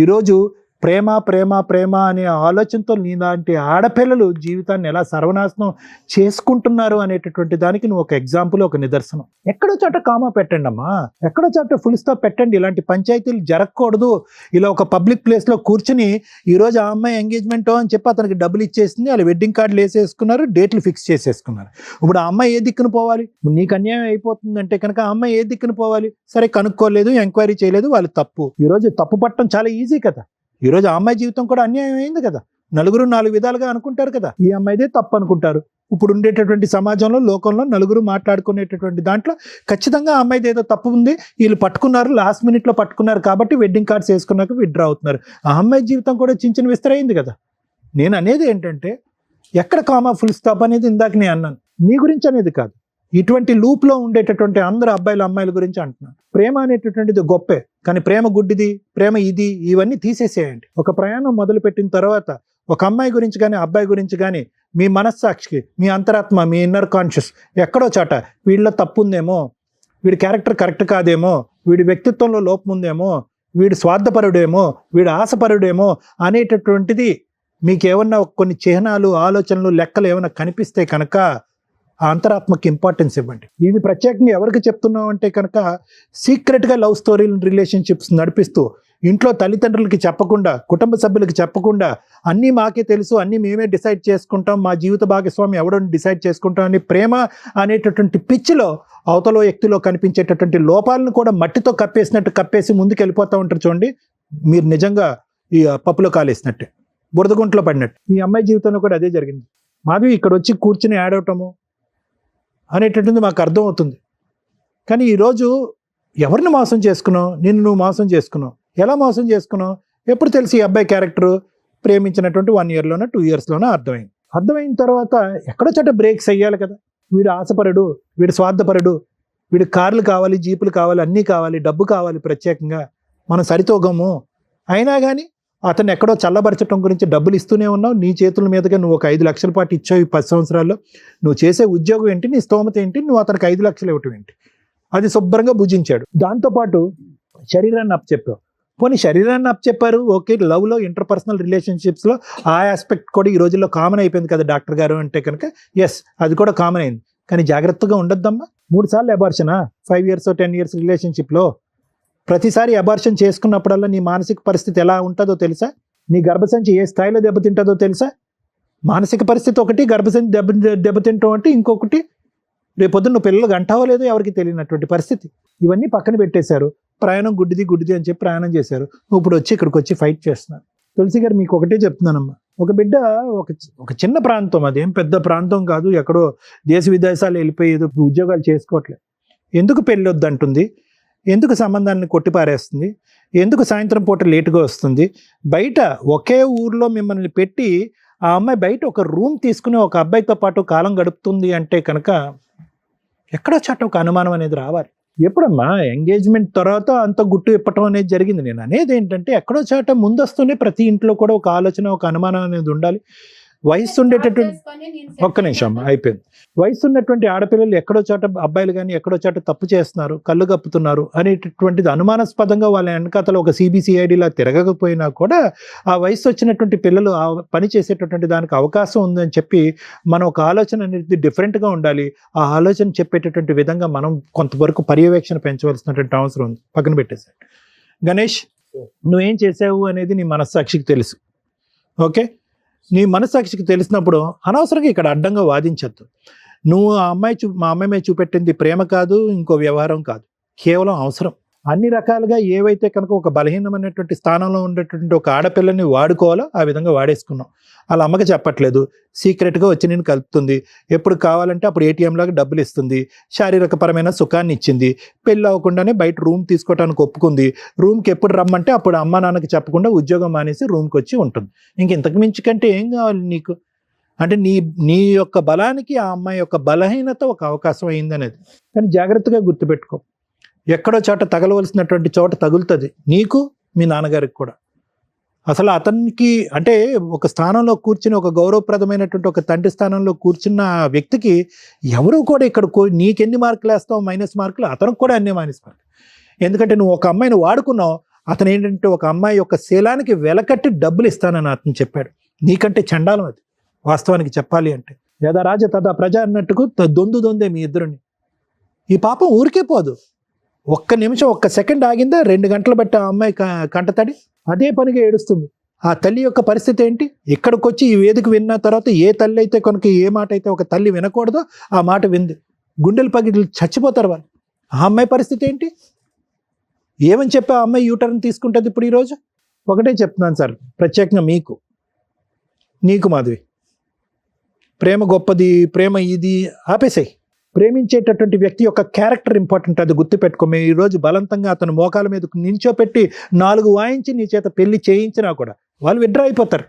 Speaker 5: ఈరోజు ప్రేమ ప్రేమ ప్రేమ అనే ఆలోచనతో నీలాంటి ఆడపిల్లలు జీవితాన్ని ఎలా సర్వనాశనం చేసుకుంటున్నారు అనేటటువంటి దానికి నువ్వు ఒక ఎగ్జాంపుల్, ఒక నిదర్శనం. ఎక్కడో చోట కామా పెట్టండి అమ్మా, ఎక్కడో చోట ఫుల్ స్టాప్ పెట్టండి. ఇలాంటి పంచాయతీలు జరగకూడదు. ఇలా ఒక పబ్లిక్ ప్లేస్లో కూర్చుని ఈరోజు ఆ అమ్మాయి ఎంగేజ్మెంట్ అని చెప్పి అతనికి డబ్బులు ఇచ్చేసింది, వాళ్ళు వెడ్డింగ్ కార్డులు వేసేసుకున్నారు, డేట్లు ఫిక్స్ చేసేసుకున్నారు. ఇప్పుడు ఆ అమ్మాయి ఏ దిక్కును పోవాలి? నీకు అన్యాయం అయిపోతుందంటే కనుక ఆ అమ్మాయి ఏ దిక్కును పోవాలి? సరే కనుక్కోలేదు, ఎంక్వైరీ చేయలేదు, వాళ్ళు తప్పు. ఈరోజు తప్పు పట్టడం చాలా ఈజీ కదా. ఈరోజు ఆ అమ్మాయి జీవితం కూడా అన్యాయం అయింది కదా. నలుగురు 4 విధాలుగా అనుకుంటారు కదా, ఈ అమ్మాయిదే తప్పు అనుకుంటారు. ఇప్పుడు ఉండేటటువంటి సమాజంలో, లోకంలో నలుగురు మాట్లాడుకునేటటువంటి దాంట్లో ఖచ్చితంగా ఆ అమ్మాయిది ఏదో తప్పు ఉంది, వీళ్ళు పట్టుకున్నారు, లాస్ట్ మినిట్లో పట్టుకున్నారు కాబట్టి వెడ్డింగ్ కార్డ్స్ వేసుకున్నాక విత్డ్రా అవుతున్నారు. ఆ అమ్మాయి జీవితం కూడా చించిన విస్తరైంది కదా. నేను అనేది ఏంటంటే ఎక్కడ కామా ఫుల్ స్టాప్ అనేది ఇందాక నేను అన్నాను, నీ గురించి అనేది కాదు, ఇటువంటి లూప్లో ఉండేటటువంటి అందరు అబ్బాయిలు అమ్మాయిల గురించి అంటున్నాను. ప్రేమ అనేటటువంటిది గొప్పే, కానీ ప్రేమ గుడ్డిది, ప్రేమ ఇది, ఇవన్నీ తీసేసేయండి. ఒక ప్రయాణం మొదలుపెట్టిన తర్వాత ఒక అమ్మాయి గురించి కానీ అబ్బాయి గురించి కానీ మీ మనస్సాక్షికి, మీ అంతరాత్మ, మీ ఇన్నర్ కాన్షియస్ ఎక్కడో చాట వీళ్ళ తప్పు ఉందేమో, వీడి క్యారెక్టర్ కరెక్ట్ కాదేమో, వీడి వ్యక్తిత్వంలో లోపం ఉందేమో, వీడు స్వార్థపరుడేమో, వీడు ఆశపరుడేమో అనేటటువంటిది మీకు ఏమన్నా కొన్ని చిహ్నాలు, ఆలోచనలు, లెక్కలు ఏమైనా కనిపిస్తే కనుక ఆ అంతరాత్మకి ఇంపార్టెన్స్ ఇవ్వండి. ఇది ప్రత్యేకంగా ఎవరికి చెప్తున్నాం అంటే కనుక సీక్రెట్గా లవ్ స్టోరీలు, రిలేషన్షిప్స్ నడిపిస్తూ ఇంట్లో తల్లిదండ్రులకి చెప్పకుండా, కుటుంబ సభ్యులకి చెప్పకుండా, అన్నీ మాకే తెలుసు, అన్నీ మేమే డిసైడ్ చేసుకుంటాం, మా జీవిత భాగస్వామి ఎవడో డిసైడ్ చేసుకుంటాం అని ప్రేమ అనేటటువంటి పిచ్చిలో అవతల వ్యక్తిలో కనిపించేటటువంటి లోపాలను కూడా మట్టితో కప్పేసినట్టు కప్పేసి ముందుకు వెళ్ళిపోతూ ఉంటారు. చూడండి, మీరు నిజంగా ఈ పప్పులో కాలేసినట్టే, బురదగుంట్లో పడినట్టు. ఈ అమ్మాయి జీవితంలో కూడా అదే జరిగింది. మాధవి ఇక్కడ వచ్చి కూర్చుని యాడ్ అవటము అనేటటువంటి మాకు అర్థం అవుతుంది. కానీ ఈరోజు ఎవరిని మోసం చేసుకున్నావు? నిన్ను నువ్వు మోసం చేసుకున్నావు. ఎలా మోసం చేసుకున్నావు? ఎప్పుడు తెలిసి ఈ అబ్బాయి క్యారెక్టరు ప్రేమించినటువంటి 1 yearలోనో 2 yearsలోనో అర్థమైంది. అర్థమైన తర్వాత ఎక్కడో చోట బ్రేక్స్ అయ్యాలి కదా. వీడు ఆశపరుడు, వీడు స్వార్థపరుడు, వీడు కార్లు కావాలి, జీపులు కావాలి, అన్నీ కావాలి, డబ్బు కావాలి, ప్రత్యేకంగా మనం సరితూగము. అయినా కానీ అతను ఎక్కడో చల్లబరచడం గురించి డబ్బులు ఇస్తూనే ఉన్నావు. నీ చేతుల మీదుగా నువ్వు ఒక 5 లక్షల పాటు ఇచ్చావు ఈ 10 సంవత్సరాల్లో. నువ్వు చేసే ఉద్యోగం ఏంటి, నీ స్తోమత ఏంటి, నువ్వు అతనికి 5 లక్షలు ఇవ్వటం ఏంటి? అది శుభ్రంగా భుజించాడు. దాంతోపాటు శరీరాన్ని అప్పచెప్పావు. పోనీ శరీరాన్ని అప్పచెప్పారు, ఓకే, లవ్లో, ఇంటర్పర్సనల్ రిలేషన్షిప్స్లో ఆ ఆస్పెక్ట్ కూడా ఈ రోజుల్లో కామన్ అయిపోయింది కదా డాక్టర్ గారు అంటే కనుక. ఎస్, అది కూడా కామన్ అయింది. కానీ జాగ్రత్తగా ఉండొద్దమ్మా. 3 సార్లు అబార్షనా 5 years 10 years రిలేషన్షిప్లో? ప్రతిసారి అబార్షన్ చేసుకున్నప్పుడల్లా నీ మానసిక పరిస్థితి ఎలా ఉంటుందో తెలుసా? నీ గర్భసంచి ఏ స్థాయిలో దెబ్బతింటుందో తెలుసా? మానసిక పరిస్థితి ఒకటి, గర్భసంచి దెబ్బతింటాం అంటే ఇంకొకటి. రేపొద్దున నువ్వు పిల్లలు అంటావో లేదో ఎవరికి తెలియనటువంటి పరిస్థితి. ఇవన్నీ పక్కన పెట్టేశారు. ప్రయాణం గుడ్డిది అని చెప్పి ప్రయాణం చేశారు. ఇప్పుడు వచ్చి ఇక్కడికి వచ్చి ఫైట్ చేస్తున్నారు. తులసి గారు, మీకు ఒకటే చెప్తున్నానమ్మా, ఒక బిడ్డ ఒక చిన్న ప్రాంతం, అదేం పెద్ద ప్రాంతం కాదు, ఎక్కడో దేశ విదేశాలు వెళ్ళిపోయి ఏదో ఉద్యోగాలు చేసుకోవట్లేదు. ఎందుకు పెళ్ళి వద్దంటుంది? ఎందుకు సంబంధాన్ని కొట్టిపారేస్తుంది? ఎందుకు సాయంత్రం పూట లేటుగా వస్తుంది? బయట ఒకే ఊర్లో మిమ్మల్ని పెట్టి ఆ అమ్మాయి బయట ఒక రూమ్ తీసుకుని ఒక అబ్బాయితో పాటు కాలం గడుపుతుంది అంటే కనుక ఎక్కడో చట్ట ఒక అనుమానం అనేది రావాలి. ఎప్పుడమ్మా ఎంగేజ్మెంట్ తర్వాత అంత గుట్టు ఇప్పటం అనేది జరిగింది. నేను అనేది ఏంటంటే ఎక్కడో చాట ముందొస్తూనే ప్రతి ఇంట్లో కూడా ఒక ఆలోచన, ఒక అనుమానం అనేది ఉండాలి. వయసు ఉండేటటువంటి, ఒక్క నిమిషం అమ్మా, అయిపోయింది. వయసు ఉన్నటువంటి ఆడపిల్లలు ఎక్కడో చోట, అబ్బాయిలు కానీ ఎక్కడో చోట తప్పు చేస్తున్నారు, కళ్ళు కప్పుతున్నారు అనేటటువంటిది అనుమానాస్పదంగా వాళ్ళ వెనకాతలో ఒక CBCIDలా తిరగకపోయినా కూడా ఆ వయసు వచ్చినటువంటి పిల్లలు ఆ పని చేసేటటువంటి దానికి అవకాశం ఉందని చెప్పి మనం ఒక ఆలోచన అనేది డిఫరెంట్గా ఉండాలి. ఆ ఆలోచన చెప్పేటటువంటి విధంగా మనం కొంతవరకు పర్యవేక్షణ పెంచవలసినటువంటి అవసరం ఉంది. పక్కన పెట్టేశాడు. గణేష్, నువ్వేం చేసావు అనేది నీ మనస్సాక్షికి తెలుసు. ఓకే, నీ మనస్సాక్షికి తెలిసినప్పుడు అనవసరంగా ఇక్కడ అడ్డంగా వాదించద్దు. నువ్వు మా అమ్మాయి మీద చూపెట్టింది ప్రేమ కాదు, ఇంకో వ్యవహారం కాదు, కేవలం అవసరం. అన్ని రకాలుగా ఏవైతే కనుక ఒక బలహీనమైనటువంటి స్థానంలో ఉండేటువంటి ఒక ఆడపిల్లని వాడుకోవాలో ఆ విధంగా వాడేసుకున్నాం. వాళ్ళ అమ్మకి చెప్పట్లేదు, సీక్రెట్గా వచ్చి నేను కలుపుతుంది, ఎప్పుడు కావాలంటే అప్పుడు ATM లాగా డబ్బులు ఇస్తుంది, శారీరకపరమైన సుఖాన్ని ఇచ్చింది, పెళ్ళి అవ్వకుండానే బయట రూమ్ తీసుకోవడానికి ఒప్పుకుంది, రూమ్కి ఎప్పుడు రమ్మంటే అప్పుడు అమ్మా నాన్నకి చెప్పకుండా ఉద్యోగం మానేసి రూమ్కి వచ్చి ఉంటుంది. ఇంతకు మించి కంటే ఏం కావాలి నీకు? అంటే నీ యొక్క బలానికి ఆ అమ్మాయి యొక్క బలహీనత ఒక అవకాశం అయింది అనేది. కానీ జాగ్రత్తగా గుర్తుపెట్టుకో, ఎక్కడో చోట తగలవలసినటువంటి చోట తగులుతుంది, నీకు మీ నాన్నగారికి కూడా. అసలు అతనికి అంటే ఒక స్థానంలో కూర్చుని, ఒక గౌరవప్రదమైనటువంటి ఒక తండ్రి స్థానంలో కూర్చున్న వ్యక్తికి ఎవరు కూడా ఇక్కడ నీకెన్ని మార్కులు వేస్తావు మైనస్ మార్కులు, అతనికి కూడా అన్ని మైనస్ మార్కులు. ఎందుకంటే నువ్వు ఒక అమ్మాయిని వాడుకున్నావు, అతను ఏంటంటే ఒక అమ్మాయి యొక్క శీలానికి వెలకట్టి డబ్బులు ఇస్తానని అతను చెప్పాడు. నీకంటే చండాలం అది వాస్తవానికి చెప్పాలి అంటే. యదా రాజ తదా ప్రజ అన్నట్టుకు దొందే మీ ఇద్దరుని. ఈ పాపం ఊరికే పోదు. ఒక్క నిమిషం, ఒక్క సెకండ్ ఆగిందా 2 గంటలు బట్టి ఆ అమ్మాయి కంటతడి అదే పనిగా ఏడుస్తుంది. ఆ తల్లి యొక్క పరిస్థితి ఏంటి? ఇక్కడికి వచ్చి ఈ వేదిక విన్న తర్వాత ఏ తల్లి అయితే కనుక ఏ మాట అయితే ఒక తల్లి వినకూడదో ఆ మాట వింది, గుండెలు పగిలి చచ్చిపోతారు వాళ్ళు. ఆ అమ్మాయి పరిస్థితి ఏంటి? ఏమని చెప్పి ఆ అమ్మాయి యూటర్న్ తీసుకుంటుంది ఇప్పుడు ఈరోజు? ఒకటే చెప్తున్నాను సార్, ప్రత్యేకంగా నీకు మాధవి, ప్రేమ గొప్పది, ప్రేమ ఇది ఆపేసాయి. ప్రేమించేటటువంటి వ్యక్తి యొక్క క్యారెక్టర్ ఇంపార్టెంట్, అది గుర్తుపెట్టుకో. మేము ఈరోజు బలవంతంగా అతను మోకాల మీద నించోపెట్టి 4 వాయించి నీ చేత పెళ్లి చేయించినా కూడా వాళ్ళు విత్డ్రా అయిపోతారు.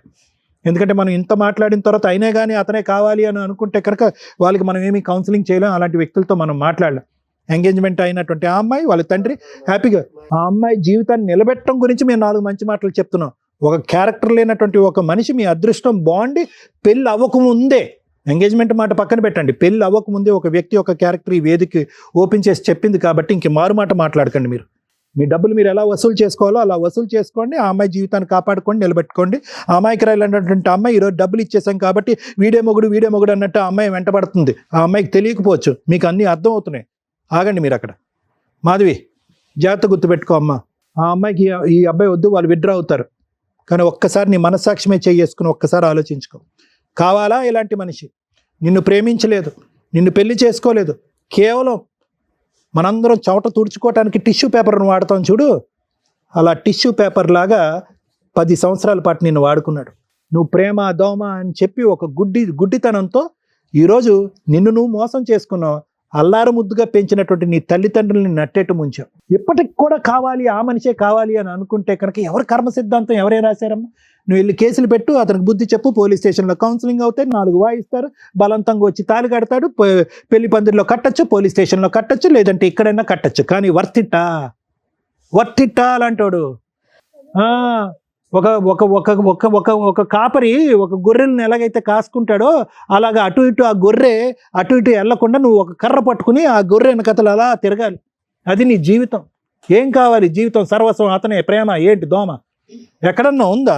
Speaker 5: ఎందుకంటే మనం ఇంత మాట్లాడిన తర్వాత అయినా కానీ అతనే కావాలి అని అనుకుంటే కనుక వాళ్ళకి మనం ఏమీ కౌన్సిలింగ్ చేయలేం. అలాంటి వ్యక్తులతో మనం మాట్లాడలేం. ఎంగేజ్మెంట్ అయినటువంటి ఆ అమ్మాయి వాళ్ళ తండ్రి హ్యాపీగా ఆ అమ్మాయి జీవితాన్ని నిలబెట్టడం గురించి మేము 4 మంచి మాటలు చెప్తున్నాం. ఒక క్యారెక్టర్ లేనటువంటి ఒక మనిషి మీ అదృష్టం బాగుండి పెళ్ళి అవ్వకముందే, ఎంగేజ్మెంట్ మాట పక్కన పెట్టండి, పెళ్ళి అవ్వకముందే ఒక వ్యక్తి ఒక క్యారెక్టర్ ఈ వేదిక ఓపెన్ చేసి చెప్పింది కాబట్టి ఇంక మారుమాట మాట్లాడకండి. మీరు మీ డబ్బులు మీరు ఎలా వసూలు చేసుకోవాలో అలా వసూలు చేసుకోండి. ఆ అమ్మాయి జీవితాన్ని కాపాడుకోండి, నిలబెట్టుకోండి. ఆ అమ్మాయికి రాయాలన్నటువంటి అమ్మాయి ఈరోజు డబ్బులు ఇచ్చేసాం కాబట్టి వీడే మొగుడు అన్నట్టు ఆ అమ్మాయి వెంటబడుతుంది. ఆ అమ్మాయికి తెలియకపోవచ్చు, మీకు అన్నీ అర్థం అవుతున్నాయి. ఆగండి మీరు అక్కడ. మాధవి, జాగ్రత్త గుర్తుపెట్టుకో అమ్మ, ఆ అమ్మాయికి ఈ అబ్బాయి వద్దు, వాళ్ళు విత్డ్రా అవుతారు. కానీ ఒక్కసారి నీ మనస్సాక్షిమే చేసుకుని ఒక్కసారి ఆలోచించుకో. కావాలా ఇలాంటి మనిషి? నిన్ను ప్రేమించలేదు, నిన్ను పెళ్లి చేసుకోలేదు, కేవలం మనందరం చవట తుడుచుకోవటానికి టిష్యూ పేపర్ను వాడతాం చూడు, అలా టిష్యూ పేపర్ లాగా 10 సంవత్సరాల పాటు నిన్ను వాడుకున్నాడు. నువ్వు ప్రేమ దోమ అని చెప్పి ఒక గుడ్డితనంతో ఈరోజు నిన్ను నువ్వు మోసం చేసుకున్నావు. అల్లారు ముద్దుగా పెంచినటువంటి నీ తల్లిదండ్రులని నట్టేట్టు ముంచావు. ఇప్పటికి కూడా కావాలి, ఆ మనిషే కావాలి అని అనుకుంటే కనుక ఎవరి కర్మ సిద్ధాంతం ఎవరే రాశారమ్మా? నువ్వు వెళ్ళి కేసులు పెట్టు, అతనికి బుద్ధి చెప్పు, పోలీస్ స్టేషన్లో కౌన్సిలింగ్ అవుతాయి, 4 వాయిస్తారు, బలవంతంగా వచ్చి తాళి కడతాడు, పెళ్లి పందిరిలో కట్టచ్చు, పోలీస్ స్టేషన్లో కట్టచ్చు, లేదంటే ఇక్కడైనా కట్టచ్చు. కానీ వర్తిట్టా అలాంటోడు. ఒక ఒక ఒక ఒక ఒక ఒక కాపరి ఒక గొర్రెలను ఎలాగైతే కాసుకుంటాడో అలాగా అటు ఇటు ఆ గొర్రె అటు ఇటు వెళ్లకుండా నువ్వు ఒక కర్ర పట్టుకుని ఆ గొర్రె వెనకతలు అలా తిరగాలి. అది నీ జీవితం. ఏం కావాలి? జీవితం సర్వస్వం అతనే. ప్రేమ ఏంటి దోమ? ఎక్కడన్నా ఉందా?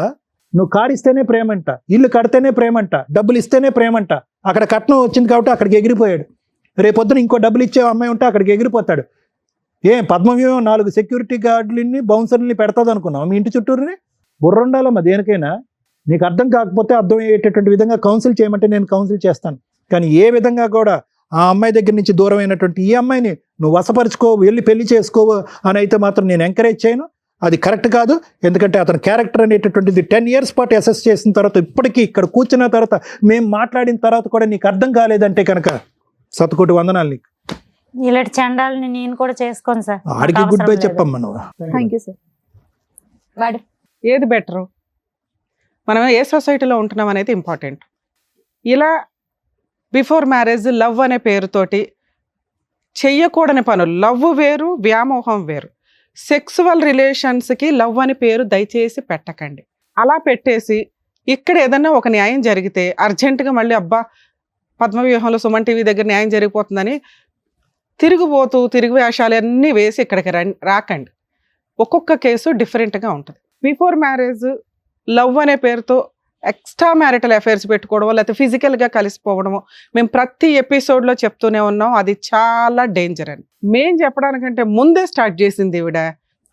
Speaker 5: నువ్వు కారిస్తేనే ప్రేమంట, ఇల్లు కడితేనే ప్రేమంట, డబ్బులు ఇస్తేనే ప్రేమంట. అక్కడ కట్నం వచ్చింది కాబట్టి అక్కడికి ఎగిరిపోయాడు. రేపొద్దున ఇంకో డబ్బులు ఇచ్చే అమ్మాయి ఉంటే అక్కడికి ఎగిరిపోతాడు. పద్మవ్యూహం 4 సెక్యూరిటీ గార్డులని బౌన్సర్ని పెడతాది అనుకున్నావు మీ ఇంటి చుట్టూరుని? బుర్రుండాలమ్మా దేనికైనా. నీకు అర్థం కాకపోతే అర్థం అయ్యేటటువంటి విధంగా కౌన్సిల్ చేయమంటే నేను కౌన్సిల్ చేస్తాను. కానీ ఏ విధంగా కూడా ఆ అమ్మాయి దగ్గర నుంచి దూరం అయినటువంటి ఈ అమ్మాయిని నువ్వు వశపరుచుకో, వెళ్ళి పెళ్లి చేసుకోవు అని అయితే మాత్రం నేను ఎంకరేజ్ చేయను. అది కరెక్ట్ కాదు. ఎందుకంటే అతని క్యారెక్టర్ అనేటటువంటిది 10 years పాటు అసెస్ చేసిన తర్వాత ఇప్పటికీ ఇక్కడ కూర్చున్న తర్వాత మేము మాట్లాడిన తర్వాత కూడా నీకు అర్థం కాలేదంటే కనుక శతకోటి వందనాలు నీకు.
Speaker 7: ఇలాంటి చండాలని నేను కూడా చేసుకోను సార్.
Speaker 5: ఆడికి గుడ్ బై చెప్పమ్మా నువ్వు.
Speaker 2: Thank you sir. మేడం,
Speaker 4: ఏది బెటరు? మనం ఏ సొసైటీలో ఉంటున్నాం అనేది ఇంపార్టెంట్. ఇలా బిఫోర్ మ్యారేజ్ లవ్ అనే పేరుతోటి చెయ్యకూడని పనులు, లవ్ వేరు, వ్యామోహం వేరు. సెక్సువల్ రిలేషన్స్కి లవ్ అని పేరు దయచేసి పెట్టకండి. అలా పెట్టేసి ఇక్కడ ఏదన్నా ఒక న్యాయం జరిగితే అర్జెంటుగా మళ్ళీ అబ్బా పద్మవ్యూహంలో సుమన్ టీవీ దగ్గర న్యాయం జరిగిపోతుందని తిరిగి వేషాలు అన్నీ వేసి ఇక్కడికి రాకండి. ఒక్కొక్క కేసు డిఫరెంట్గా ఉంటుంది. బిఫోర్ మ్యారేజ్ లవ్ అనే పేరుతో ఎక్స్ట్రా మ్యారిటల్ అఫైర్స్ పెట్టుకోవడం, లేకపోతే ఫిజికల్గా కలిసిపోవడము మేము ప్రతి ఎపిసోడ్లో చెప్తూనే ఉన్నాం. అది చాలా డేంజర్ అని మేం చెప్పడానికంటే ముందే స్టార్ట్ చేసింది ఈవిడ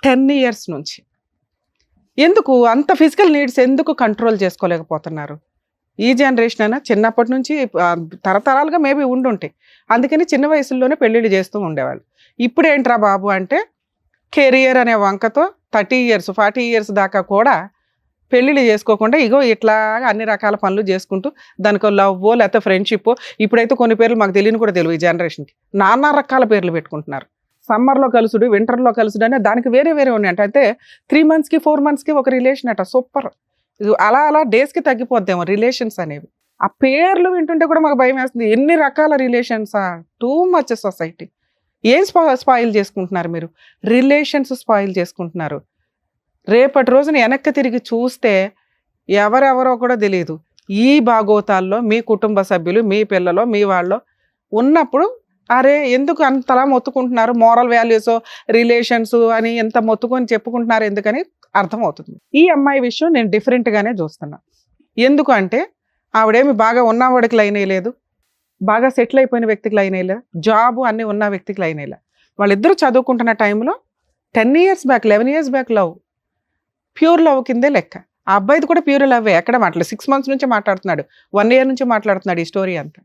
Speaker 4: 10 years నుంచి. ఎందుకు అంత ఫిజికల్ నీడ్స్ ఎందుకు కంట్రోల్ చేసుకోలేకపోతున్నారు? ఈ జనరేషన్ అయినా చిన్నప్పటి నుంచి తరతరాలుగా మేబీ ఉండుంటాయి. అందుకని చిన్న వయసుల్లోనే పెళ్ళిళ్ళు చేస్తూ ఉండేవాళ్ళు. ఇప్పుడు ఏంట్రా బాబు అంటే కెరియర్ అనే వంకతో 30 years 40 years దాకా కూడా పెళ్ళిళ్ళు చేసుకోకుండా ఇగో ఇట్లా అన్ని రకాల పనులు చేసుకుంటూ దానికి లవ్వో లేకపోతే ఫ్రెండ్షిప్, ఇప్పుడైతే కొన్ని పేర్లు మాకు తెలియని కూడా తెలియదు. ఈ జనరేషన్కి నానా రకాల పేర్లు పెట్టుకుంటున్నారు. సమ్మర్లో కలుసుడు, వింటర్లో కలుసుడు అనే దానికి వేరే ఉన్నాయంట. అయితే 3 monthsకి 4 monthsకి ఒక రిలేషన్ అట. సూపర్. అలా డేస్కి తగ్గిపోద్దేమో రిలేషన్స్ అనేవి. ఆ పేర్లు వింటుంటే కూడా మాకు భయం వేస్తుంది. ఎన్ని రకాల రిలేషన్సా? Too much society. ఏం స్పాయిల్ చేసుకుంటున్నారు మీరు? రిలేషన్స్ స్పాయిల్ చేసుకుంటున్నారు. రేపటి రోజున వెనక్కి తిరిగి చూస్తే ఎవరెవరో కూడా తెలియదు. ఈ భాగోతాల్లో మీ కుటుంబ సభ్యులు, మీ పిల్లలు, మీ వాళ్ళు ఉన్నప్పుడు అరే ఎందుకు అంతలా మొత్తుకుంటున్నారు? మోరల్ వాల్యూస్ రిలేషన్స్ అని ఎంత మొత్తుకొని చెప్పుకుంటున్నారు ఎందుకని అర్థమవుతుంది. ఈ అమ్మాయి విషయం నేను డిఫరెంట్గానే చూస్తున్నా. ఎందుకు అంటే ఆవిడేమి బాగా ఉన్నవాడికి లైన్ వేయలేదు, బాగా సెటిల్ అయిపోయిన వ్యక్తికి లైన్ వేయలేదు, జాబు అన్నీ ఉన్న వ్యక్తికి లైన్ వేయలేదు. వాళ్ళిద్దరూ చదువుకుంటున్న టైంలో 10 years back 11 years back love, pure love కిందే లెక్క. ఆ అబ్బాయిది కూడా ప్యూర్ లవ్. ఎక్కడ మాట్లాడు 6 months నుంచి మాట్లాడుతున్నాడు, 1 year నుంచి మాట్లాడుతున్నాడు ఈ స్టోరీ అంతా.